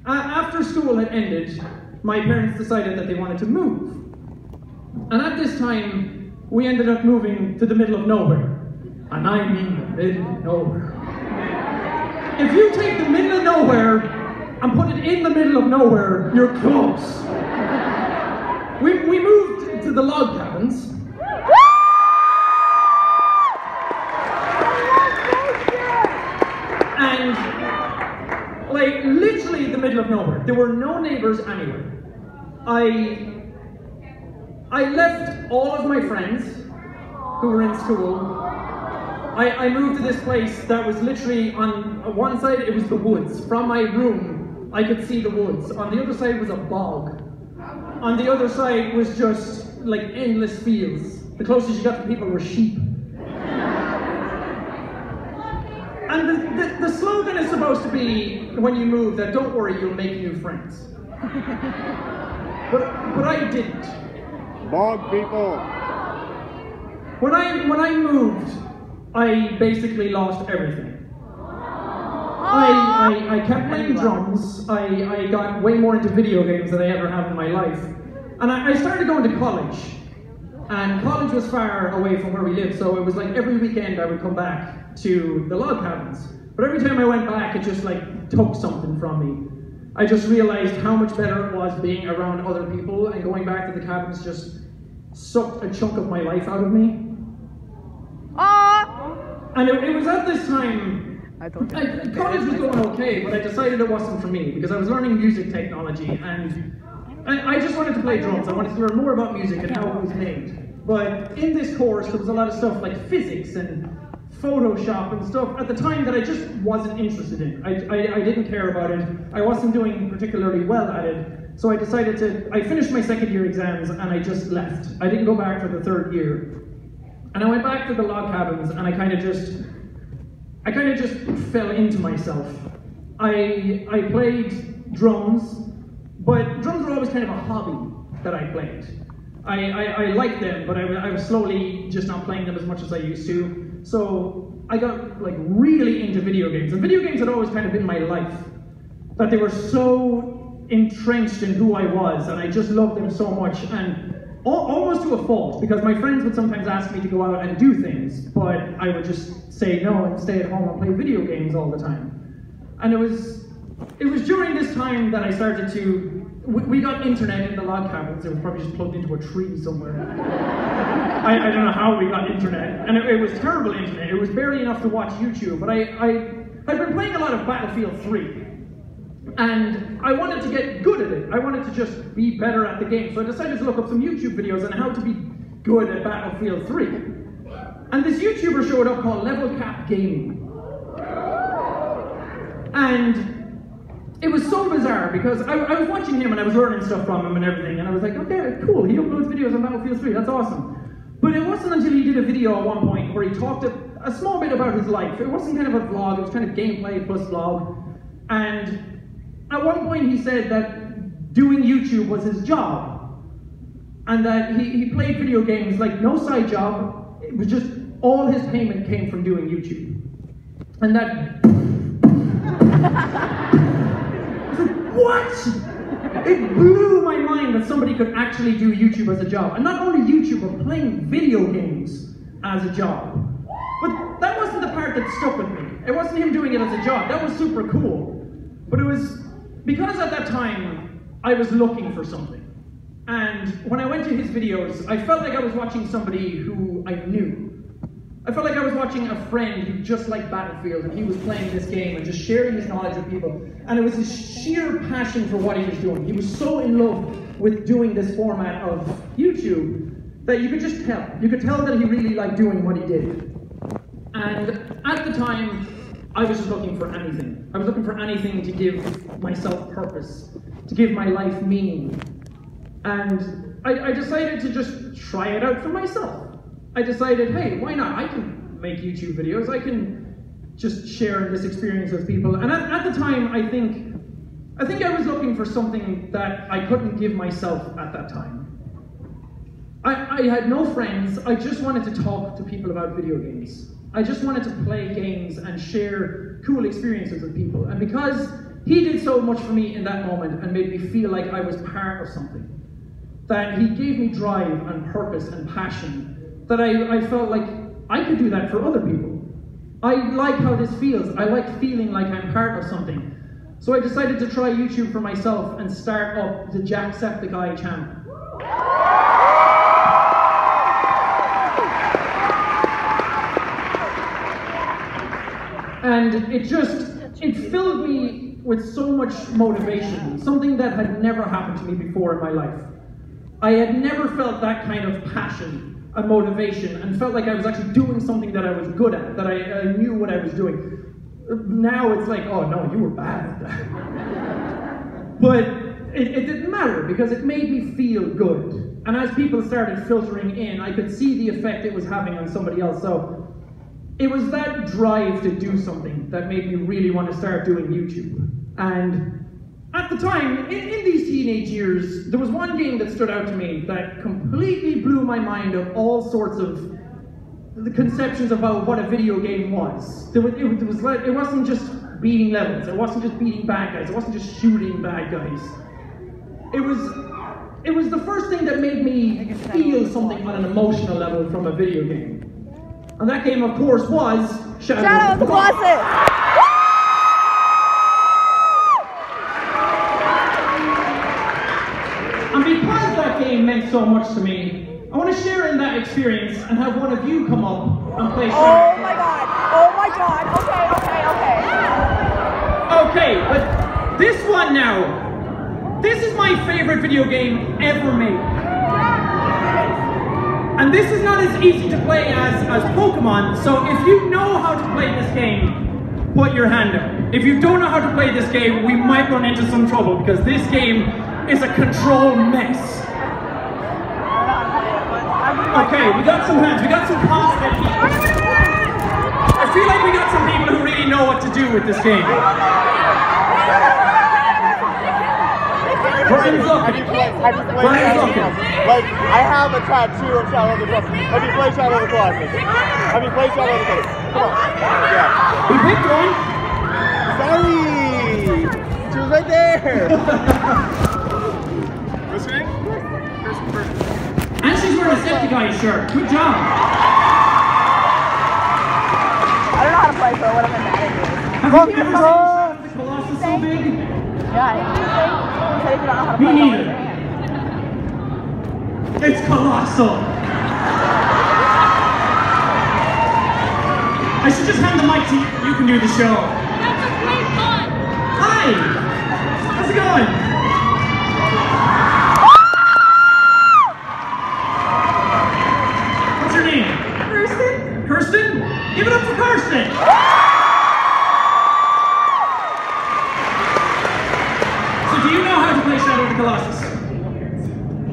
Speaker 1: After school had ended, my parents decided that they wanted to move. And at this time, we ended up moving to the middle of nowhere. And I mean the middle of nowhere. If you take the middle of nowhere and put it in the middle of nowhere, you're close. We moved to the log cabins. And, like, literally the middle of nowhere. There were no neighbors anywhere. I left all of my friends who were in school. I moved to this place that was literally on one side, it was the woods. From my room, I could see the woods. On the other side was a bog. On the other side was just like endless fields. The closest you got to people were sheep. And the slogan is supposed to be, when you move, that don't worry, you'll make new friends. But I didn't.
Speaker 3: Bog people.
Speaker 1: When I moved, I basically lost everything. I kept playing drums. I got way more into video games than I ever have in my life. And I started going to college. And college was far away from where we lived, so it was like every weekend I would come back to the log cabins. But every time I went back, it just like took something from me. I just realized how much better it was being around other people, and going back to the cabins just sucked a chunk of my life out of me. And it was at this time, college was going okay, but I decided it wasn't for me, because I was learning music technology, and I just wanted to play drums. I wanted to learn more about music and how it was made. But in this course, there was a lot of stuff like physics and Photoshop and stuff at the time that I just wasn't interested in. I didn't care about it. I wasn't doing particularly well at it. So I decided I finished my second year exams and I just left. I didn't go back for the third year. And I went back to the log cabins and I kind of just fell into myself. I played drums, but drums were always kind of a hobby that I played. I liked them, but I was slowly just not playing them as much as I used to. So I got like really into video games. And video games had always kind of been my life. That they were so entrenched in who I was, and I just loved them so much. And almost to a fault, because my friends would sometimes ask me to go out and do things, but I would just say no and stay at home and play video games all the time. And it was during this time that I started to, we got internet in the log cabins. It was probably just plugged into a tree somewhere. I don't know how we got internet, and it was terrible internet. It was barely enough to watch YouTube, but I'd been playing a lot of Battlefield 3. And I wanted to get good at it. I wanted to just be better at the game. So I decided to look up some YouTube videos on how to be good at Battlefield 3. And this YouTuber showed up called Level Cap Gaming. And it was so bizarre because I was watching him and I was learning stuff from him and everything, and I was like, okay, cool, he uploads videos on Battlefield 3, that's awesome. But it wasn't until he did a video at one point where he talked a small bit about his life. It wasn't kind of a vlog, it was kind of gameplay plus vlog. And at one point he said that doing YouTube was his job. And that he played video games like no side job, it was just all his payment came from doing YouTube. And that... What? It blew my mind that somebody could actually do YouTube as a job. And not only YouTube, but playing video games as a job. But that wasn't the part that stuck with me. It wasn't him doing it as a job. That was super cool. But it was because at that time, I was looking for something. And when I went to his videos, I felt like I was watching somebody who I knew. I felt like I was watching a friend who just liked Battlefield, and he was playing this game and just sharing his knowledge with people. And it was his sheer passion for what he was doing. He was so in love with doing this format of YouTube that you could just tell. You could tell that he really liked doing what he did. And at the time, I was just looking for anything. I was looking for anything to give myself purpose, to give my life meaning. And I decided to just try it out for myself. I decided, hey, why not? I can make YouTube videos. I can just share this experience with people. And at the time, I think I was looking for something that I couldn't give myself at that time. I had no friends. I just wanted to talk to people about video games. I just wanted to play games and share cool experiences with people. And because he did so much for me in that moment and made me feel like I was part of something, that he gave me drive and purpose and passion, that I felt like I could do that for other people. I like how this feels. I like feeling like I'm part of something. So I decided to try YouTube for myself and start up the Jacksepticeye channel. And it filled me with so much motivation, something that had never happened to me before in my life. I had never felt that kind of passion and motivation and felt like I was actually doing something that I was good at, that I knew what I was doing. Now it's like, oh no, you were bad at that. But it didn't matter because it made me feel good. And as people started filtering in, I could see the effect it was having on somebody else. So it was that drive to do something that made me really want to start doing YouTube. And at the time, in these teenage years, there was one game that stood out to me that completely blew my mind of all sorts of the conceptions about what a video game was. It wasn't just beating levels, it wasn't just beating bad guys, it wasn't just shooting bad guys. It was the first thing that made me feel something on an emotional level from a video game. And that game, of course, was Shadow of the Colossus! And because that game meant so much to me, I want to share in that experience and have one of you come up and play Shadow.
Speaker 2: Oh my god! Oh my god! Okay.
Speaker 1: Okay, but this one now, this is my favorite video game ever made. And this is not as easy to play as Pokemon, so if you know how to play this game, put your hand up. If you don't know how to play this game, we might run into some trouble because this game is a control mess. Okay, we got some hands, we got some confident people. I feel like we got some people who really know what to do with this game. Brian's looking. Brian's looking.
Speaker 3: Like, I have a tattoo of Shadow of the Colossus. Have you played Shadow of the Colossus? Have you played Shadow of the Colossus? Come on. Yeah.
Speaker 1: We picked one.
Speaker 3: Sorry! She was right there! Listening?
Speaker 1: And she's wearing a Jacksepticeye shirt. Good job.
Speaker 2: I don't know how to play, so what am I mad at you?
Speaker 1: Have you ever seen Shadow of the Colossus so big?
Speaker 2: Yeah, you said if you don't know how to
Speaker 1: Me
Speaker 2: play,
Speaker 1: neither.
Speaker 2: raise your hand.
Speaker 1: It's colossal. I should just hand the mic to you. You can do the show.
Speaker 4: That's a great fun.
Speaker 1: Hi. How's it going? What's your name? Kirsten. Kirsten? Give it up for Kirsten.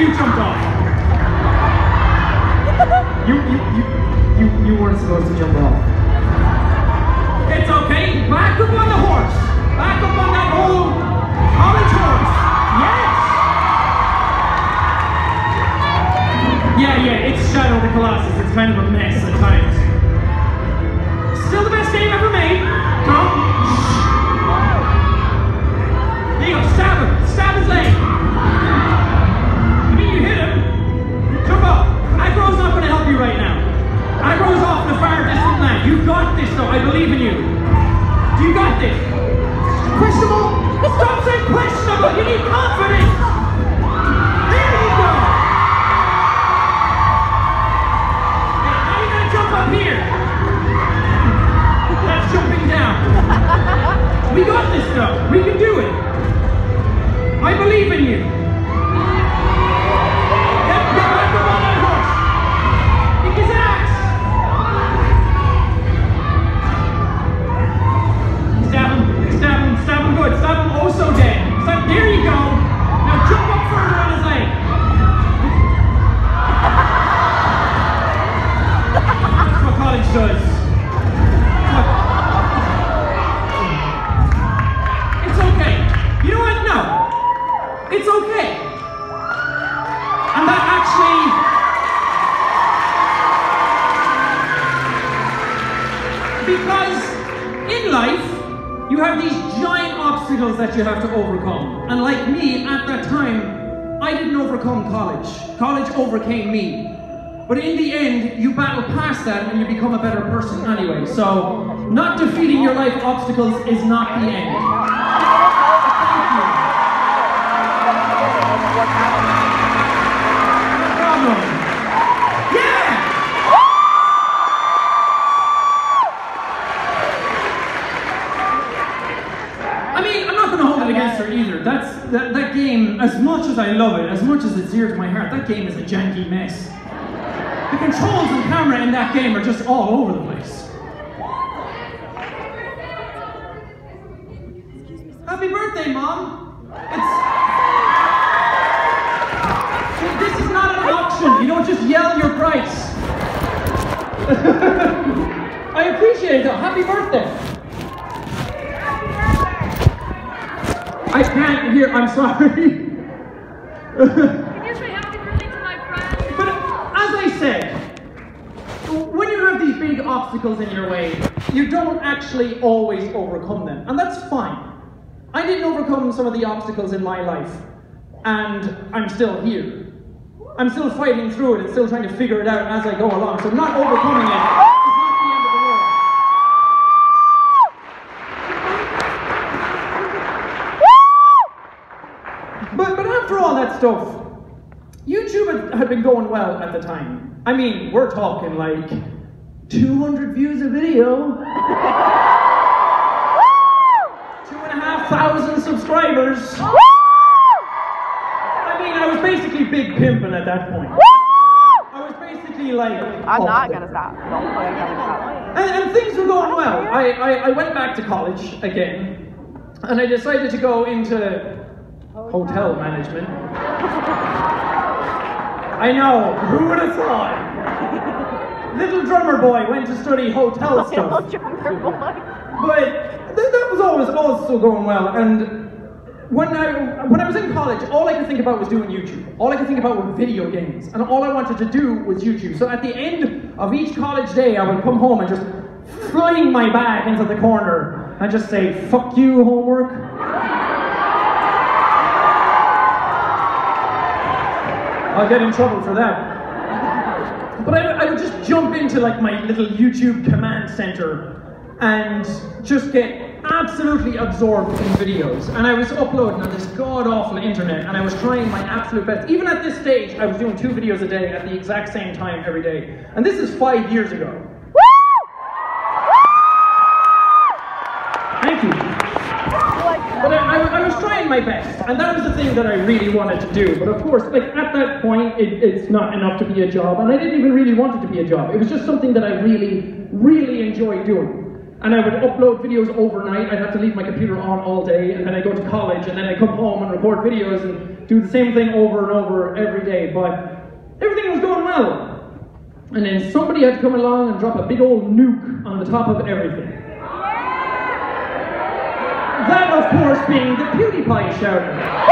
Speaker 1: you jumped off. You weren't supposed to jump off. It's okay. Back up on the horse. Back up on that old college horse. Yes. Yeah, it's Shadow the Colossus. It's kind of a mess at times. Still the best game ever made. Come. There you go. Stab him. Stab his leg. I mean, you hit him. Jump up. Aggro's not going to help you right now. Aggro's off the far distant land. You got this, though. I believe in you. You got this. Questionable. Stop saying questionable. You need confidence. There you go. Now you're going to jump up here. That's jumping down. We got this, though. We can do it. I believe in you. Get back up on that horse. Kick his ass. Stab him. Stab him. Stab him good. Stab him oh so dead. Stab. There you go. Now jump up further on his leg. That's what college does. It's okay. You know what? No. It's okay. And that actually... Because in life, you have these giant obstacles that you have to overcome. And like me, at that time, I didn't overcome college. College overcame me. But in the end, you battle past that and you become a better person anyway. So, not defeating your life obstacles is not the end. Thank you. No problem. Yeah! I mean, I'm not going to hold it against her either. That game, as much as I love it, as much as it's dear to my heart, that game is a janky mess. The controls and camera in that game are just all over the place. Happy birthday, Mom! This is not an auction. You don't just yell your price. I appreciate it though. Happy birthday. I can't hear. I'm sorry.
Speaker 4: Can you say happy birthday to my friend?
Speaker 1: But as I said, when you have these big obstacles in your way, you don't actually always overcome them. And that's fine. I didn't overcome some of the obstacles in my life. And I'm still here. I'm still fighting through it and still trying to figure it out as I go along. So not overcoming it is not the end of the world. But after all that stuff, YouTube had been going well at the time. I mean, we're talking like 200 views a video. 2,500 subscribers. I mean, I was basically big pimping at that point. I was basically like...
Speaker 2: I'm not going to stop. Don't play, I'm going to stop.
Speaker 1: And things were going well. I went back to college again, and I decided to go into hotel management. I know, who would have thought? Little drummer boy went to study hotel stuff.
Speaker 2: Little drummer boy.
Speaker 1: But that was always also going well. And when I was in college, all I could think about was doing YouTube. All I could think about were video games. And all I wanted to do was YouTube. So at the end of each college day, I would come home and just fling my bag into the corner and just say, "Fuck you, homework." I'll get in trouble for that. But I would just jump into like my little YouTube command center and just get absolutely absorbed in videos. And I was uploading on this god-awful internet and I was trying my absolute best. Even at this stage, I was doing 2 videos a day at the exact same time every day. And this is 5 years ago. Thank you. But I was trying my best, and that was the thing that I really wanted to do. But of course, like at that point, it's not enough to be a job, and I didn't even really want it to be a job. It was just something that I really, really enjoyed doing. And I would upload videos overnight. I'd have to leave my computer on all day, and then I'd go to college, and then I'd come home and record videos and do the same thing over and over every day. But everything was going well. And then somebody had to come along and drop a big old nuke on the top of everything. That, of course, being the PewDiePie shout-out.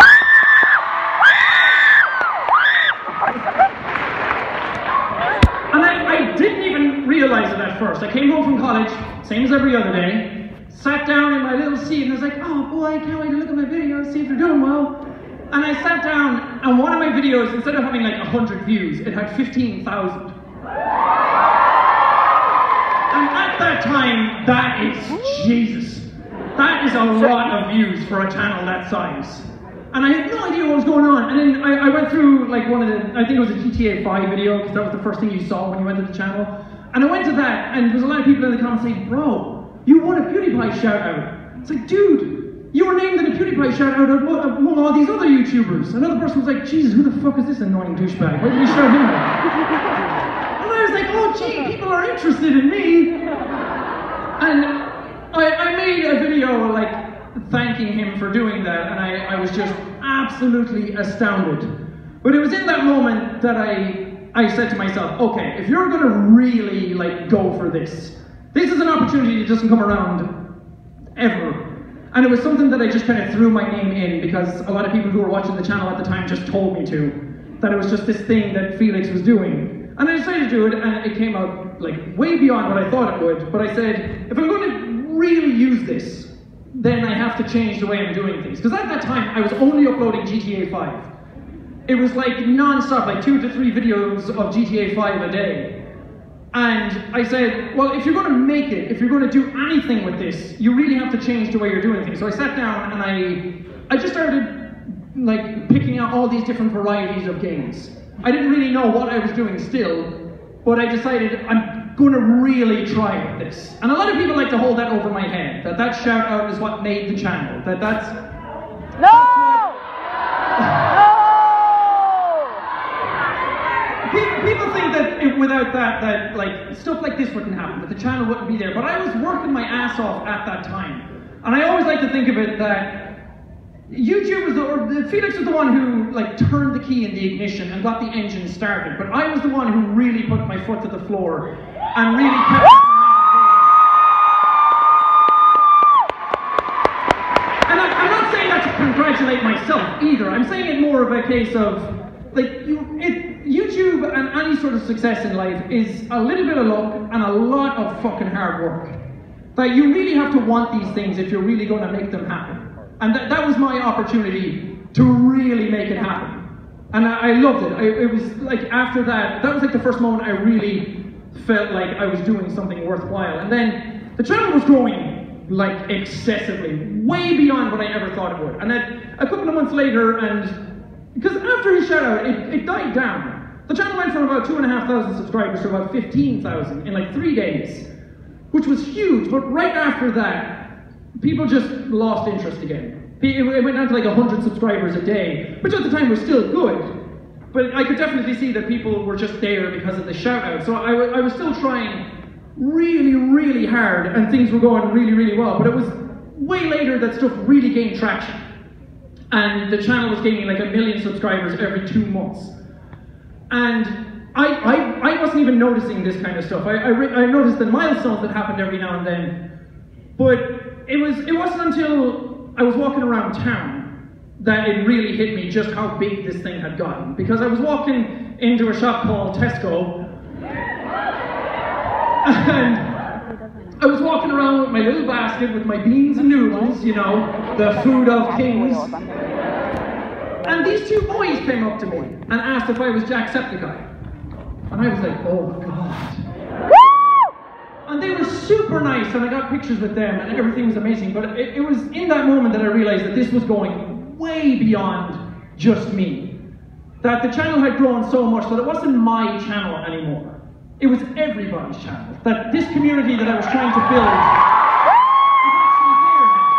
Speaker 1: And I didn't even realize it at first. I came home from college, same as every other day, sat down in my little seat, and I was like, oh boy, I can't wait to look at my videos, see if they're doing well. And I sat down, and one of my videos, instead of having like 100 views, it had 15,000. And at that time, that is Jesus. That is a lot of views for a channel that size. And I had no idea what was going on. And then I went through like one of the, I think it was a GTA 5 video, because that was the first thing you saw when you went to the channel. And I went to that, and there was a lot of people in the comments saying, bro, you won a PewDiePie shout out. It's like, dude, you were named in a PewDiePie shout out among all these other YouTubers. Another person was like, Jesus, who the fuck is this annoying douchebag? Why did you shout him out? And I was like, oh gee, people are interested in me. And I made a video like thanking him for doing that, and I was just absolutely astounded. But it was in that moment that I said to myself, okay, if you're gonna really like go for this is an opportunity that doesn't come around ever. And it was something that I just kind of threw my name in because a lot of people who were watching the channel at the time just told me to. That it was just this thing that Felix was doing. And I decided to do it, and it came out like way beyond what I thought it would. But I said, if I'm going to really use this, then I have to change the way I'm doing things. Because at that time, I was only uploading GTA 5. It was like non-stop, like 2 to 3 videos of GTA 5 a day. And I said, well, if you're going to make it, if you're going to do anything with this, you really have to change the way you're doing things. So I sat down and I just started like picking out all these different varieties of games. I didn't really know what I was doing still, but I decided I'm going to really try with this. And a lot of people like to hold that over my head, that shout out is what made the channel, that's People think that without that like stuff like this wouldn't happen, that the channel wouldn't be there. But I was working my ass off at that time, and I always like to think of it that YouTube was Felix was the one who like turned the key in the ignition and got the engine started. But I was the one who really put my foot to the floor and really kept. And I'm not saying that to congratulate myself either. I'm saying it more of a case of like YouTube and any sort of success in life is a little bit of luck and a lot of fucking hard work. That you really have to want these things if you're really going to make them happen. And that was my opportunity to really make it happen. And I loved it. It was like after that was like the first moment I really felt like I was doing something worthwhile. And then the channel was growing like excessively, way beyond what I ever thought it would. And then a couple of months later, and because after his shout out, it died down. The channel went from about 2,500 subscribers to about 15,000 in like 3 days, which was huge. But right after that, people just lost interest again. It went down to like 100 subscribers a day, which at the time was still good. But I could definitely see that people were just there because of the shout out. So I was still trying really, really hard, and things were going really, really well. But it was way later that stuff really gained traction. And the channel was gaining like 1 million subscribers every 2 months. And I wasn't even noticing this kind of stuff. I noticed the milestones that happened every now and then. But it wasn't until I was walking around town that it really hit me just how big this thing had gotten. Because I was walking into a shop called Tesco, and I was walking around with my little basket with my beans and noodles, you know, the food of kings. And these 2 boys came up to me and asked if I was Jacksepticeye. And I was like, oh God. And they were super nice, and I got pictures with them, and everything was amazing. But it was in that moment that I realized that this was going way beyond just me. That the channel had grown so much that it wasn't my channel anymore. It was everybody's channel. That this community that I was trying to build is actually there now.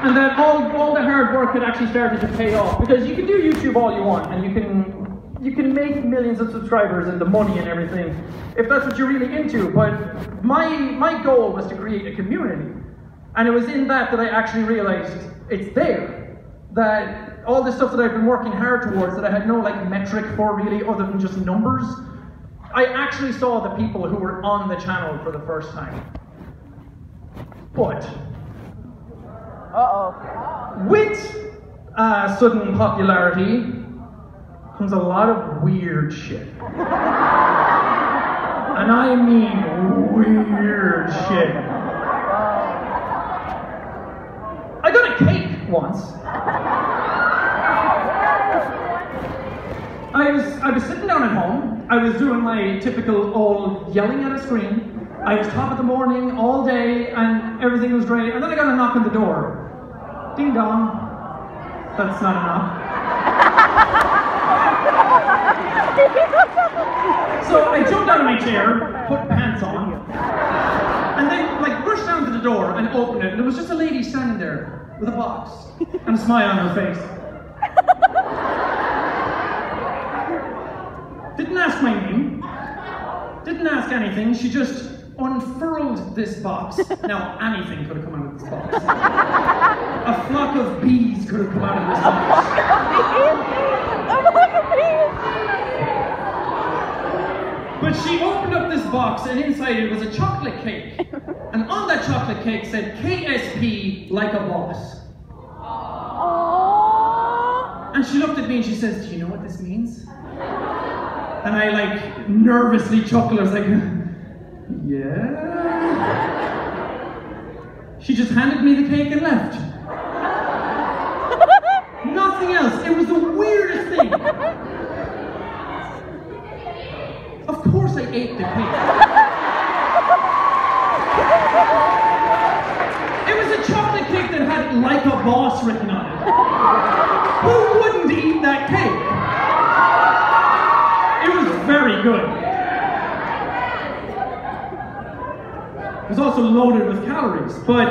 Speaker 1: And that all the hard work had actually started to pay off. Because you can do YouTube all you want, and you can you can make millions of subscribers and the money and everything if that's what you're really into, but my goal was to create a community. And it was in that I actually realized it's there. That all this stuff that I've been working hard towards, that I had no like metric for really other than just numbers, I actually saw the people who were on the channel for the first time. But with sudden popularity comes a lot of weird shit. And I mean weird shit. I got a cake once. I was sitting down at home. I was doing my typical old yelling at a screen. I was top of the morning all day and everything was great. And then I got a knock on the door. Ding dong. That's not a knock. So I jumped out of my chair, put pants on, and then like rushed down to the door and opened it. And there was just a lady standing there with a box and a smile on her face. Didn't ask my name, didn't ask anything, she just unfurled this box. Now anything could have come out of this box. A flock of bees could have come out of this box.
Speaker 2: A flock of bees!
Speaker 1: But she opened up this box and inside it was a chocolate cake. And on that chocolate cake said KSP like a boss.
Speaker 2: Aww.
Speaker 1: And she looked at me and she says, do you know what this means? And I like nervously chuckled. I was like, yeah. She just handed me the cake and left. Nothing else. It was the weirdest thing. Of course I ate the cake. It was a chocolate cake that had like a boss written on it. Who wouldn't eat that cake? It was very good. It was also loaded with calories, but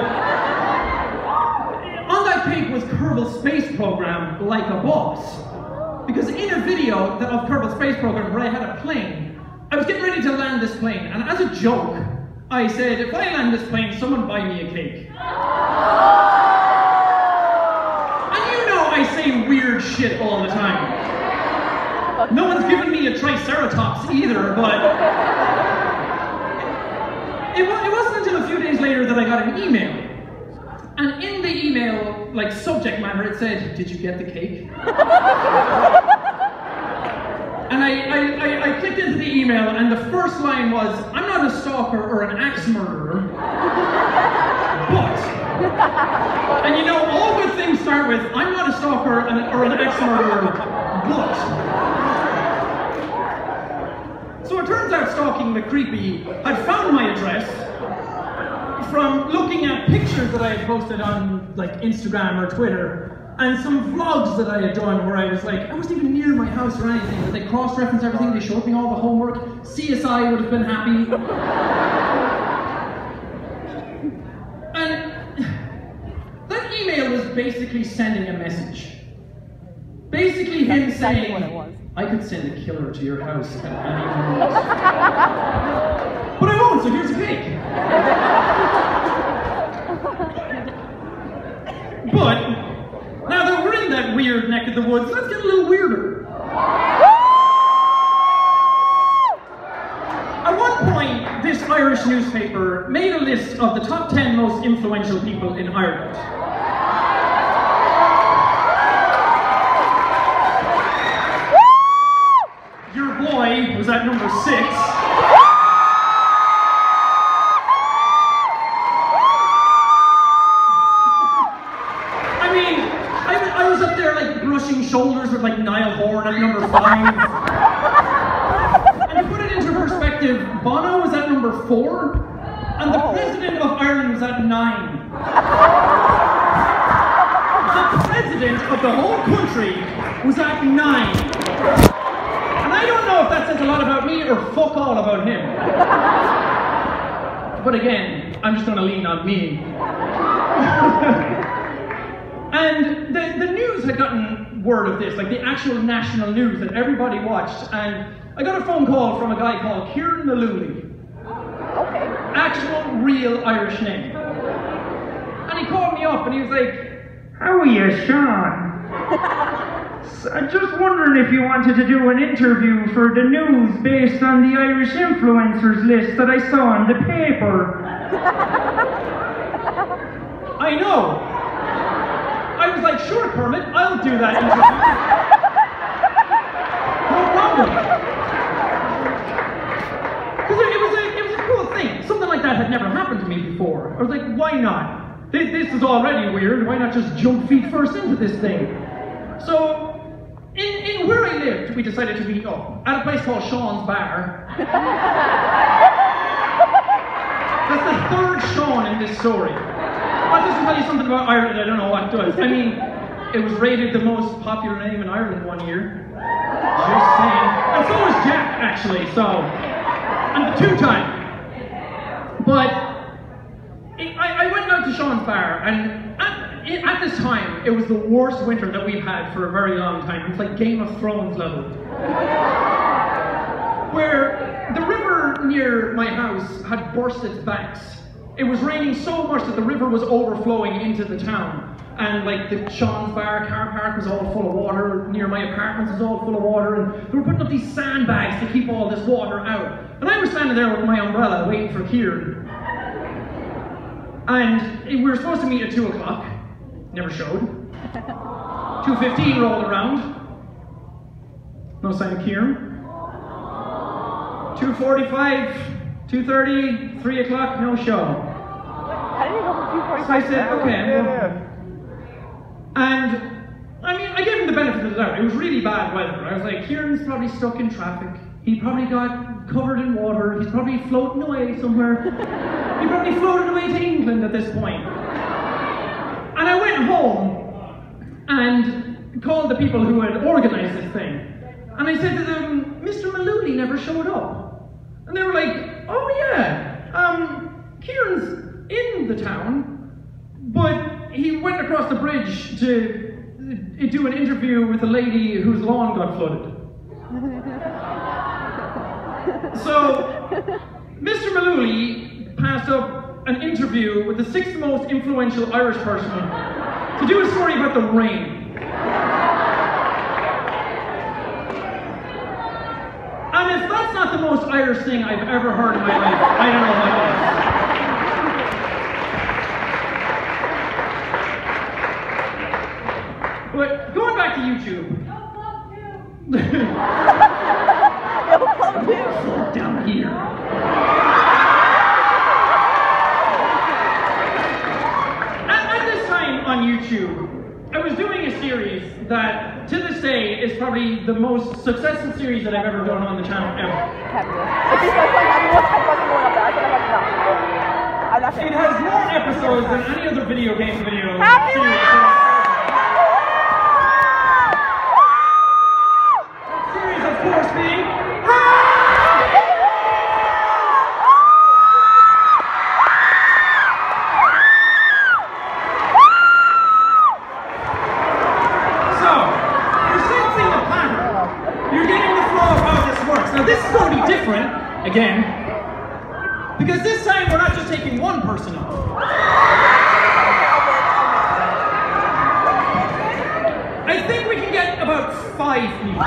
Speaker 1: on that cake was Kerbal Space Program like a boss. Because in a video of Kerbal Space Program where I had a plane, I was getting ready to land this plane, and as a joke, I said, if I land this plane, someone buy me a cake. And you know I say weird shit all the time. No one's given me a triceratops either, but it wasn't until a few days later that I got an email. And in the email, like subject matter, it said, did you get the cake? And I clicked into the email and the first line was, I'm not a stalker or an axe murderer, but, and you know, all good things start with, I'm not a stalker or an axe murderer, but. So it turns out Stalking McCreepy had found my address from looking at pictures that I had posted on like Instagram or Twitter and some vlogs that I had done where I was like, I wasn't even near my house or anything, but they cross-referenced everything, they showed me all the homework, CSI would have been happy. And that email was basically sending a message. Basically him saying,
Speaker 2: what it was.
Speaker 1: I could send a killer to your house at any moment. But I won't, so here's a cake. But, now that we're in that weird neck of the woods, let's get a little weirder. At one point, this Irish newspaper made a list of the top 10 most influential people in Ireland. Your boy was at number 6. I was up there like brushing shoulders with like Niall Horan at number 5. And to put it into perspective, Bono was at number 4, and the President of Ireland was at 9. The President of the whole country was at 9. And I don't know if that says a lot about me or fuck all about him. But again, I'm just going to lean on me. And the news had gotten word of this, like the actual national news that everybody watched, and I got a phone call from a guy called Kieran Malooly.
Speaker 2: Okay.
Speaker 1: Actual, real Irish name. And he called me up and he was like, "How are you, Sean? I'm just wondering if you wanted to do an interview for the news based on the Irish influencers list that I saw in the paper." I know. I was like, "Sure, Kermit, I'll do that interview. No problem." Because it was a cool thing. Something like that had never happened to me before. I was like, why not? This is already weird. Why not just jump feet first into this thing? So, in where I lived, we decided to meet up at a place called Sean's Bar. That's the third Sean in this story. That doesn't tell you something about Ireland. I don't know what does. I mean, it was rated the most popular name in Ireland one year. Just saying. And so was Jack, actually. So, and the 2-time. But I went out to Sean's Bar, and at this time, it was the worst winter that we've had for a very long time. It's like Game of Thrones level. Where the river near my house had burst its banks. It was raining so much that the river was overflowing into the town. And like the Sean's Bar car park was all full of water, near my apartments was all full of water, and they were putting up these sandbags to keep all this water out. And I was standing there with my umbrella waiting for Kieran. And we were supposed to meet at 2 o'clock. Never showed. 2:15 rolled around. No sign of Kieran. 2:45, 2:30, 3 o'clock, no show.
Speaker 2: How did you go from 2:45?
Speaker 1: So I said, okay. Well, and I mean, I gave him the benefit of the doubt. It was really bad weather. I was like, Kieran's probably stuck in traffic. He probably got covered in water. He's probably floating away somewhere. He probably floated away to England at this point. And I went home and called the people who had organized this thing. And I said to them, Mr. Malooly never showed up. And they were like, oh yeah, Kieran's in the town, but he went across the bridge to do an interview with a lady whose lawn got flooded. So, Mr. Malooly passed up an interview with the 6th most influential Irish person to do a story about the rain. And if that's not the most Irish thing I've ever heard in my life, I don't know what is. But going back to YouTube. Down here. At this time on YouTube, I was doing a series that, to this day, is probably the most successful series that I've ever done on the channel ever. It has more episodes than any other video game video series. That series, of course, being again, because this time we're not just taking one person off. I think we can get about 5 people.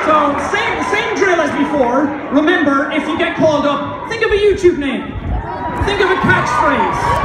Speaker 1: So, same drill as before. Remember, if you get called up, think of a YouTube name. Think of a catchphrase.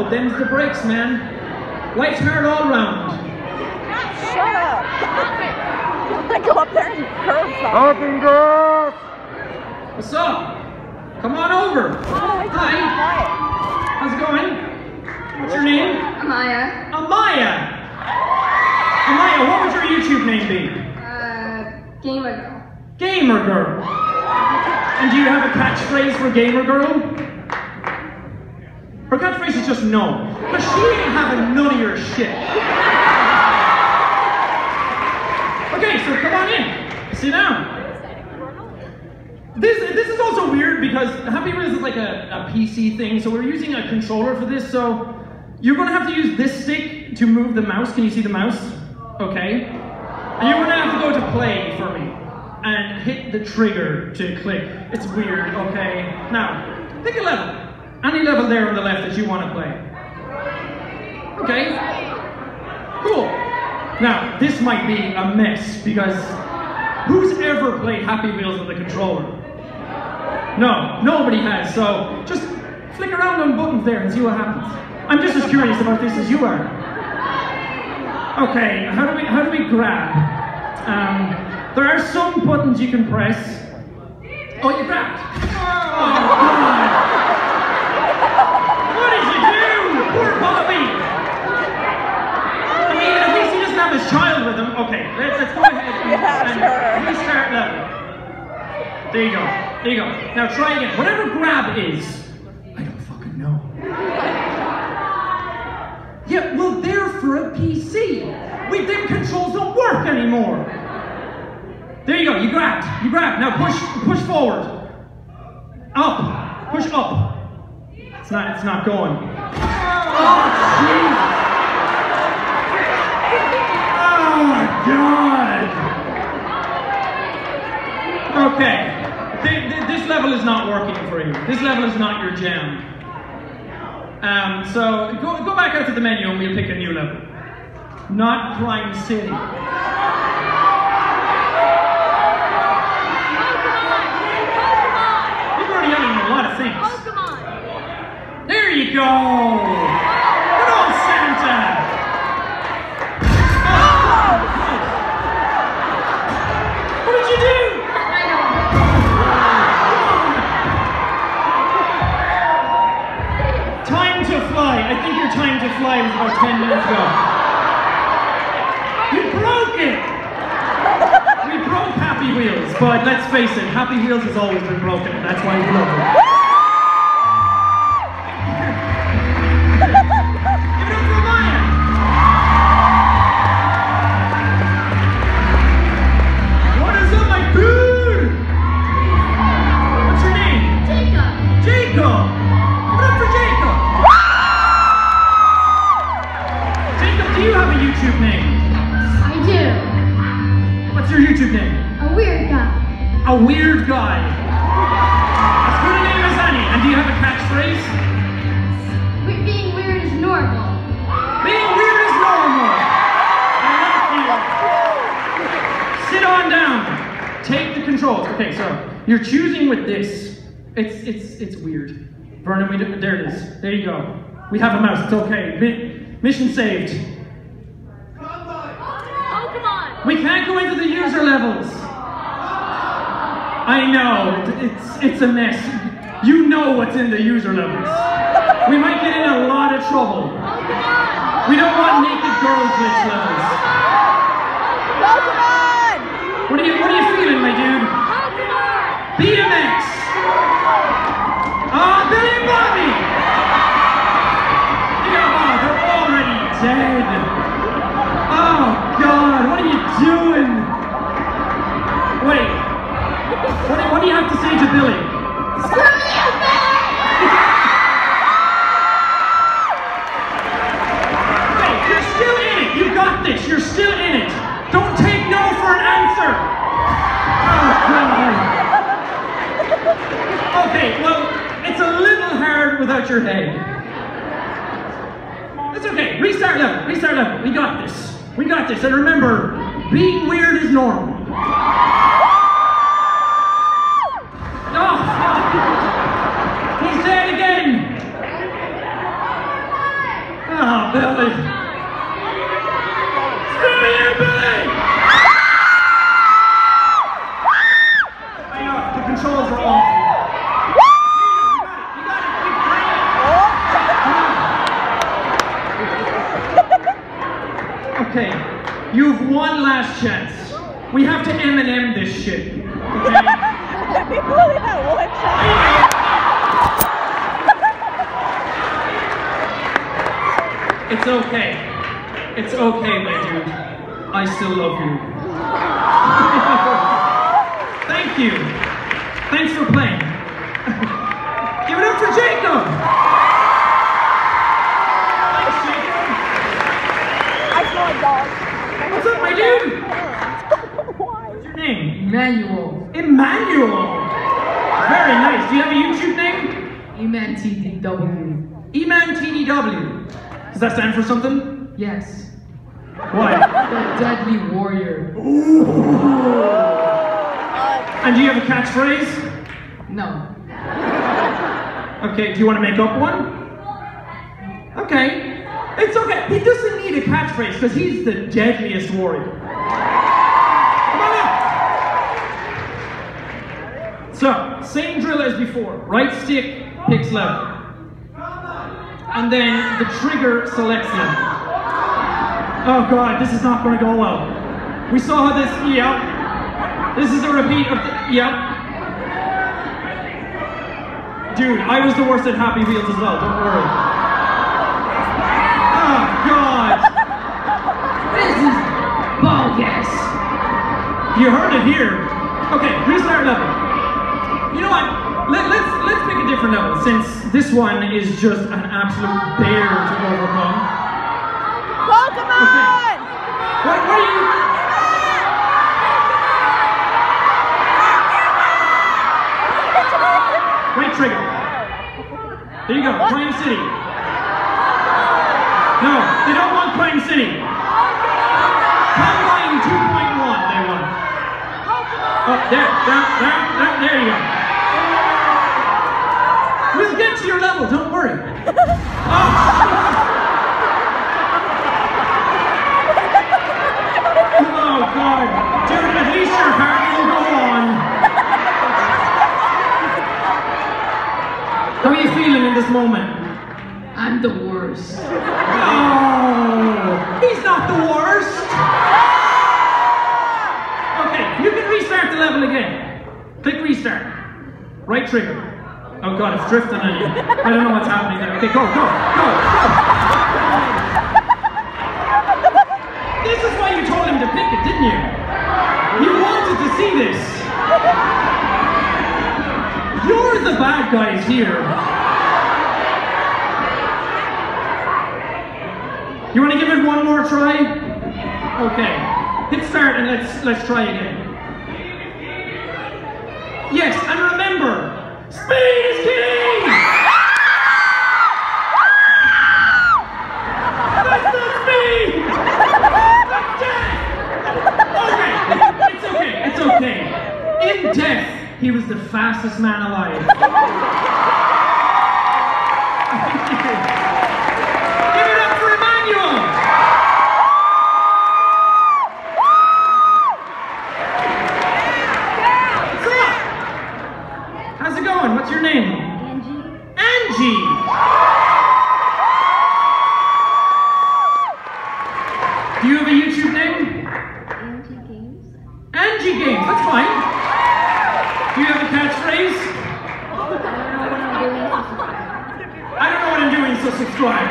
Speaker 1: road, them's the brakes, man. Life's hard all round.
Speaker 2: Shut up. I go up there and curb something.
Speaker 3: Open girls!
Speaker 1: What's up? Come on over. Hi. How's it going? What's your name?
Speaker 4: Amaya.
Speaker 1: Amaya. Amaya, what would your YouTube name be?
Speaker 4: Gamer girl.
Speaker 1: Gamer Girl. And do you have a catchphrase for Gamer Girl? Her catchphrase is just no. Because she ain't having none of your shit. Okay, so come on in. Sit down. This is also weird because Happy Wheels is like a PC thing, so we're using a controller for this, so you're going to have to use this stick to move the mouse. Can you see the mouse? Okay. And you're going to have to go to play for me and hit the trigger to click. It's weird, okay? Now, pick a level. Any level there on the left that you want to play. Okay? Cool. Now, this might be a mess because who's ever played Happy Wheels with a controller? No, nobody has, so just flick around on buttons there and see what happens. I'm just as curious about this as you are. Okay, how do we grab? There are some buttons you can press. Oh, you grabbed! Oh, God! What did you do? Poor Bobby! I mean, at least he doesn't have his child with him. Okay, let's go ahead and restart level. There you go. There you go. Now try again. Whatever grab is, I don't fucking know. Yeah, well, they're for a PC. Them controls don't work anymore. There you go. You grabbed. You grabbed. Now push forward. Up. Push up. It's not going. Oh, jeez. Oh, God. Okay. This level is not working for you. This level is not your jam. So go back out to the menu and we'll pick a new level. Not Crime City. You're already yelling a lot of things. There you go. Good old Santa. Oh, what did you do? Time to fly. I think your time to fly was about 10 minutes ago. You broke it! We broke Happy Wheels, but let's face it, Happy Wheels has always been broken, and that's why we love it. Give it up for Maya! What is up, my dude? What's your name?
Speaker 4: Jacob.
Speaker 1: Jacob! Give it up for Jacob! Jacob, do you have a YouTube name?
Speaker 4: I do.
Speaker 1: What's your YouTube name?
Speaker 4: A weird guy.
Speaker 1: A weird guy. As good a name as any. And do you have a catchphrase?
Speaker 4: Being weird is normal.
Speaker 1: Being weird is normal. I like you. Sit on down. Take the controls. Okay, so you're choosing with this. It's weird. Vernon, there it is. There you go. We have a mouse. It's okay. Mission saved.
Speaker 4: Oh, come on.
Speaker 1: We can't go into the user levels. I know, it's a mess. You know what's in the user levels. We might get in a lot of trouble. We don't want naked girl glitch levels. What are you feeling, my dude? BMX. Ah, Billy and Bobby. Yeah, they're already dead. Oh God, what are you doing? Wait. What do you have to say to Billy?
Speaker 4: Screw you, Billy!
Speaker 1: Hey, you're still in it. You got this. You're still in it. Don't take no for an answer. Oh, God. Okay, well, it's a little hard without your head. It's okay. Restart level. Restart level. We got this. We got this. And remember, being weird is normal. God! Screw you, Billy! I know, the controls are off. You got it. Okay, you've one last chance. We have to M&M this shit. Okay?
Speaker 2: We really had one shot.
Speaker 1: It's okay. It's okay, my dude. I still love you. Thank you. Thanks for playing. Give it up for Jacob. Thanks, Jacob.
Speaker 2: I saw a dog.
Speaker 1: What's up, my dude? What's your name?
Speaker 5: Emmanuel.
Speaker 1: Emmanuel. Very nice. Do you have a YouTube name?
Speaker 5: Eman TDW.
Speaker 1: Eman TDW. Does that stand for something?
Speaker 5: Yes.
Speaker 1: Why?
Speaker 5: The Deadly Warrior.
Speaker 1: Ooh. And do you have a catchphrase?
Speaker 5: No.
Speaker 1: Okay, do you want to make up one? Okay. It's okay. He doesn't need a catchphrase because he's the deadliest warrior. Come on up. So, same drill as before. Right stick picks level. And then the trigger selects them. Oh God, this is not going to go well. We saw how this, yep. This is a repeat of the, yep. Dude, I was the worst at Happy Wheels as well, don't worry. Oh God.
Speaker 5: This is bogus.
Speaker 1: You heard it here. Okay, restart level. You know what? Let's pick a different level since this one is just an absolute bear to overcome.
Speaker 2: Pokemon!
Speaker 1: Okay. What are you? Right trigger. There you go, Crime City. No, they don't want Crime City. Combine 2.1, they want. Oh, there you go. We'll get to your level, don't worry. Oh. Oh God, dude, at least your heart will go on. How are you feeling in this moment?
Speaker 5: I'm the worst.
Speaker 1: Oh, he's not the worst. Okay, you can restart the level again. Click restart. Right trigger. Oh God, it's drifting on you. I don't know what's happening there. Okay, go. This is why you told him to pick it, didn't you? You wanted to see this. You're the bad guys here. You want to give it one more try? Okay. Hit start and let's try again. Yes, and remember, speed is king! That's not speed! That's death! Okay, it's okay. In death, he was the fastest man alive. Give it up for Emmanuel! How's it going? What's your name? Angie. Do you have a YouTube name? Angie Games, that's fine. Do you have a catchphrase? I don't know what I'm doing, so subscribe.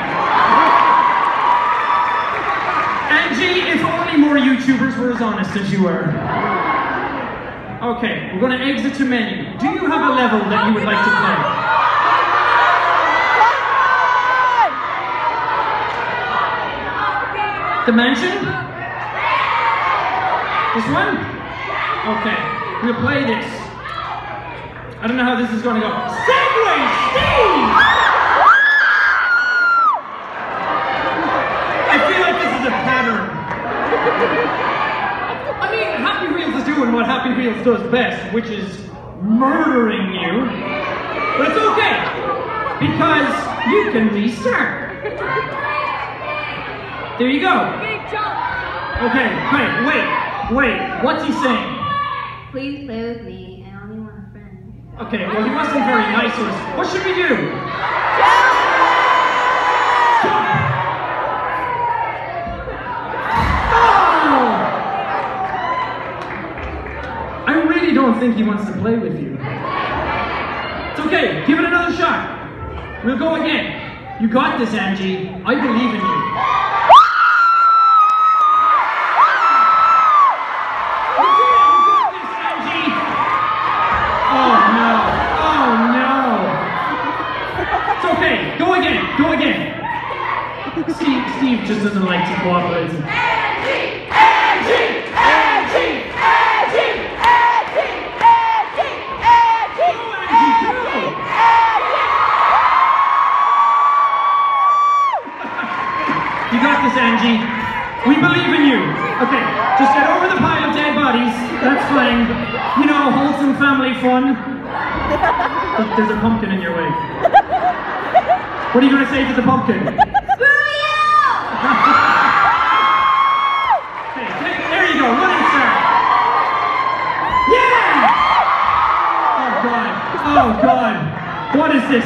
Speaker 1: Angie, if only more YouTubers were as honest as you were. Okay, we're going to exit to menu. Do you have a level that you would like to play? The mansion? This one? Okay, we'll play this. I don't know how this is going to go. Segway Steve! I feel like this is a pattern. I mean, Happy Wheels is doing what Happy Wheels does best, which is murdering you. But it's okay, because you can restart. There you go.
Speaker 4: Big jump.
Speaker 1: Okay, wait. What's he saying?
Speaker 6: Please play with me. I only want a friend.
Speaker 1: Okay, well he wasn't very nice to us. What should we do? Jump! Oh! I really don't think he wants to play with you. It's okay, give it another shot. We'll go again. You got this, Angie. I believe in you. Go again. Steve just doesn't like to cooperate.
Speaker 2: Angie!
Speaker 1: You got this, Angie. We believe in you. Okay, just get over the pile of dead bodies. That's fine. You know, wholesome family fun. There's a pumpkin in your way. What are you going to say to the pumpkin? Screw you! Okay, there you go, running start. Yeah! Oh God. What is this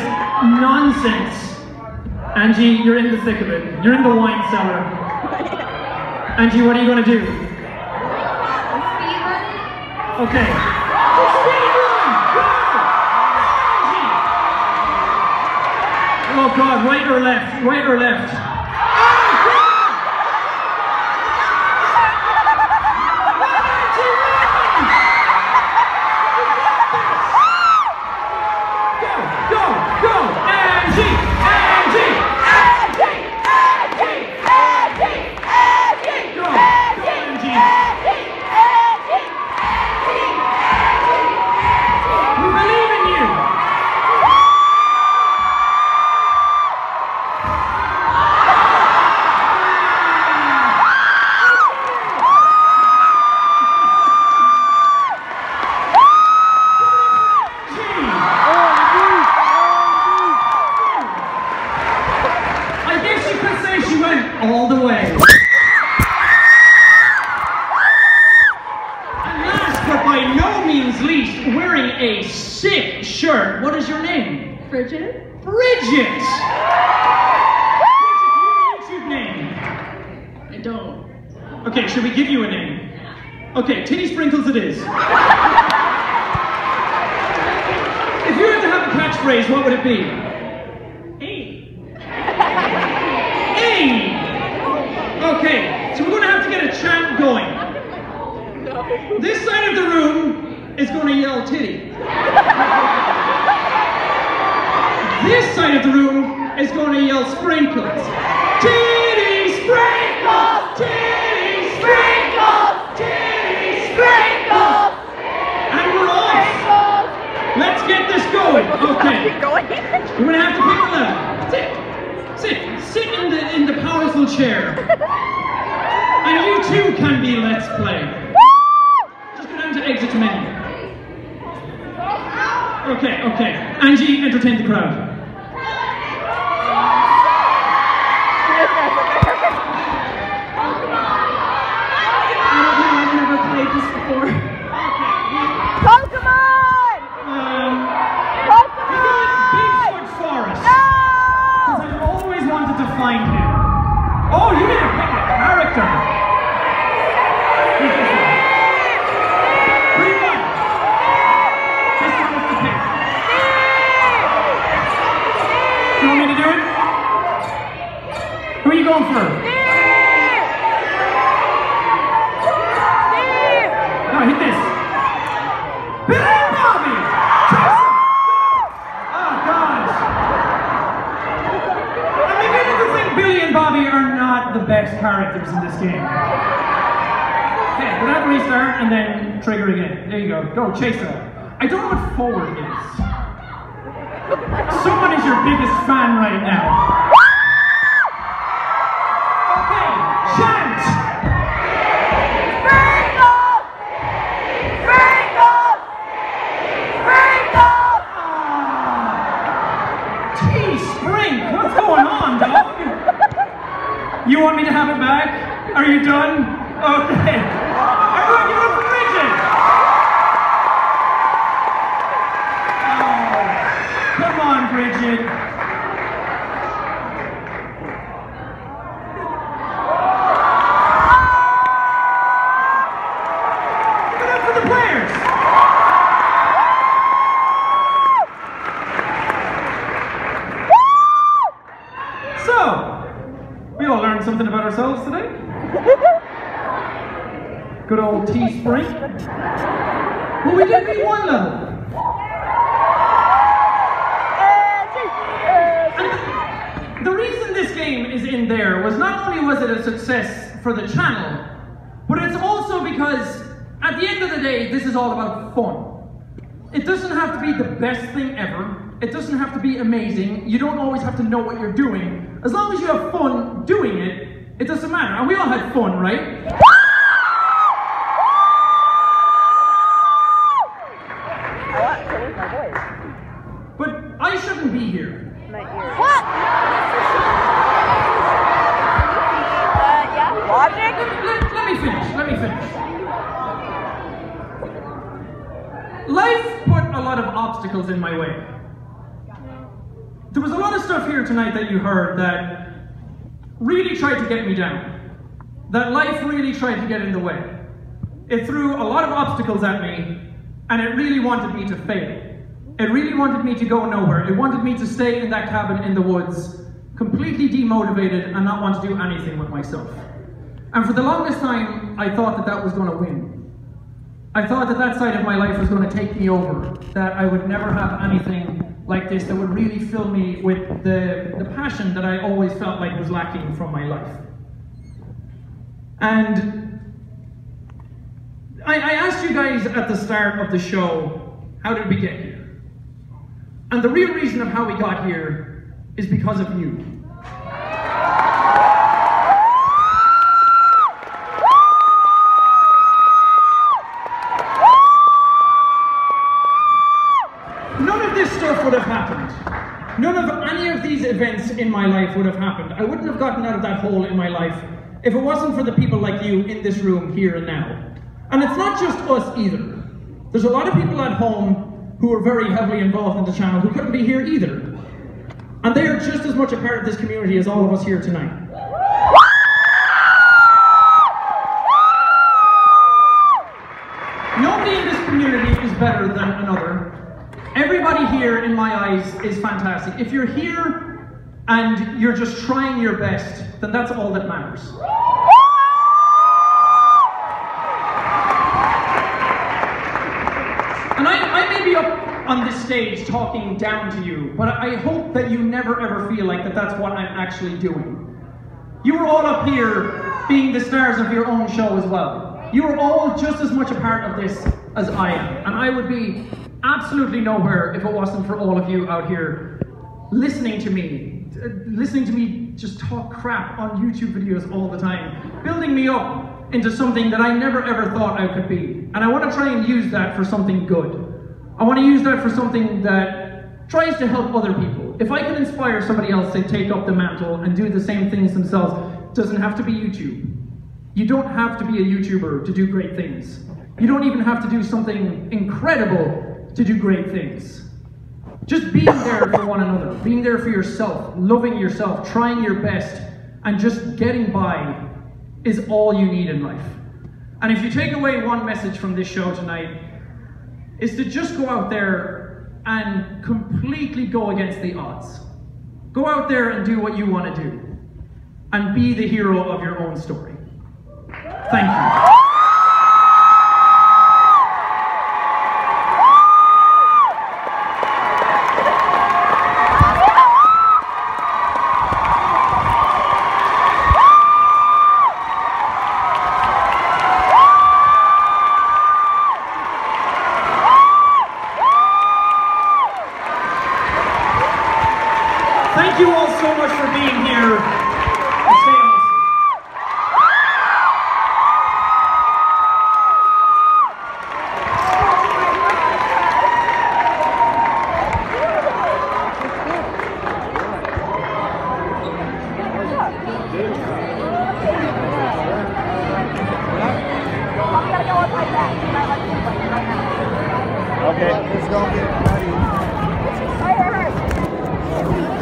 Speaker 1: nonsense? Angie, you're in the thick of it. You're in the wine cellar. Angie, what are you going to do?
Speaker 6: Speed run it?
Speaker 1: Okay. Speed run! Go! Angie! Oh God, right or left? Right or left? Oh God! Angie, run! Go! Angie! All the way. And last but by no means least, wearing a sick shirt. What is your name?
Speaker 6: Bridget?
Speaker 1: Bridget! Bridget, do you have a YouTube name?
Speaker 6: I don't.
Speaker 1: Okay, should we give you a name? Okay, Titty Sprinkles it is. If you had to have a catchphrase, what would it be? Okay, so we're going to have to get a chant going. No. This side of the room is going to yell titty. This side of the room is going to yell sprinkles. Titty sprinkles! Titty sprinkles! Titty sprinkles! And we're off. Let's get this going. Okay. We're going to have to pick a level. Sit in the powerful chair. And you too can be Let's Play. Just go down to exit menu. Okay. Angie, entertain the crowd.
Speaker 2: I don't know, I've never played this before. Pokemon!
Speaker 1: Bigfoot Forest. Because I've always wanted to find him. Oh, you need to pick a character. Pick this one. Green one. This one is the pick. You want me to do it? Who are you going for? No, hit this. Billy and Bobby! Chase him! Oh, gosh. I'm beginning to think Billy and Bobby are not the best characters in this game. Okay, we're gonna restart and then trigger again. There you go. Go, chase her. I don't know what forward is. Someone is your biggest fan right now. Okay, chant! You you want me to have it back? Are you done? Okay. Everyone give it up for Bridget! Oh, come on, Bridget. Give it up for the players! So, we all learned something about ourselves today. Good old Teespring. Well, we did beat one level. And the reason this game is in there was not only was it a success for the channel, but it's also because at the end of the day, this is all about fun. It doesn't have to be the best thing ever. It doesn't have to be amazing. You don't always have to know what you're doing. As long as you have fun doing it, it doesn't matter. And we all had fun, right? But I shouldn't be here.
Speaker 2: What? Yeah, logic?
Speaker 1: Let me finish. Life put a lot of obstacles in my way. There was a lot of stuff here tonight that you heard that really tried to get me down. That life really tried to get in the way. It threw a lot of obstacles at me, and it really wanted me to fail. It really wanted me to go nowhere. It wanted me to stay in that cabin in the woods, completely demotivated and not want to do anything with myself. And for the longest time, I thought that that was going to win. I thought that that side of my life was going to take me over, that I would never have anything like this that would really fill me with the passion that I always felt like was lacking from my life. And I asked you guys at the start of the show, how did we get here? And the real reason of how we got here is because of you. None of this stuff would have happened. None of any of these events in my life would have happened. I wouldn't have gotten out of that hole in my life if it wasn't for the people like you in this room here and now. And it's not just us either. There's a lot of people at home who are very heavily involved in the channel who couldn't be here either. And they are just as much a part of this community as all of us here tonight. Nobody in this community is better than another. Everybody here, in my eyes, is fantastic. If you're here and you're just trying your best, then that's all that matters. And I may be up on this stage talking down to you, but I hope that you never ever feel like that that's what I'm actually doing. You were all up here being the stars of your own show as well. You are all just as much a part of this as I am. And I would be absolutely nowhere if it wasn't for all of you out here listening to me just talk crap on YouTube videos all the time, building me up into something that I never ever thought I could be. And I want to try and use that for something good. I want to use that for something that tries to help other people. If I can inspire somebody else to take up the mantle and do the same things themselves, it doesn't have to be YouTube. You don't have to be a YouTuber to do great things. You don't even have to do something incredible to do great things. Just being there for one another, being there for yourself, loving yourself, trying your best, and just getting by is all you need in life. And if you take away one message from this show tonight, is to just go out there and completely go against the odds. Go out there and do what you want to do. And be the hero of your own story. Thank you. Thank you all so much for being here. And stay awesome.
Speaker 3: Dude. It's gonna get nutty.
Speaker 2: Hey, hey, hey.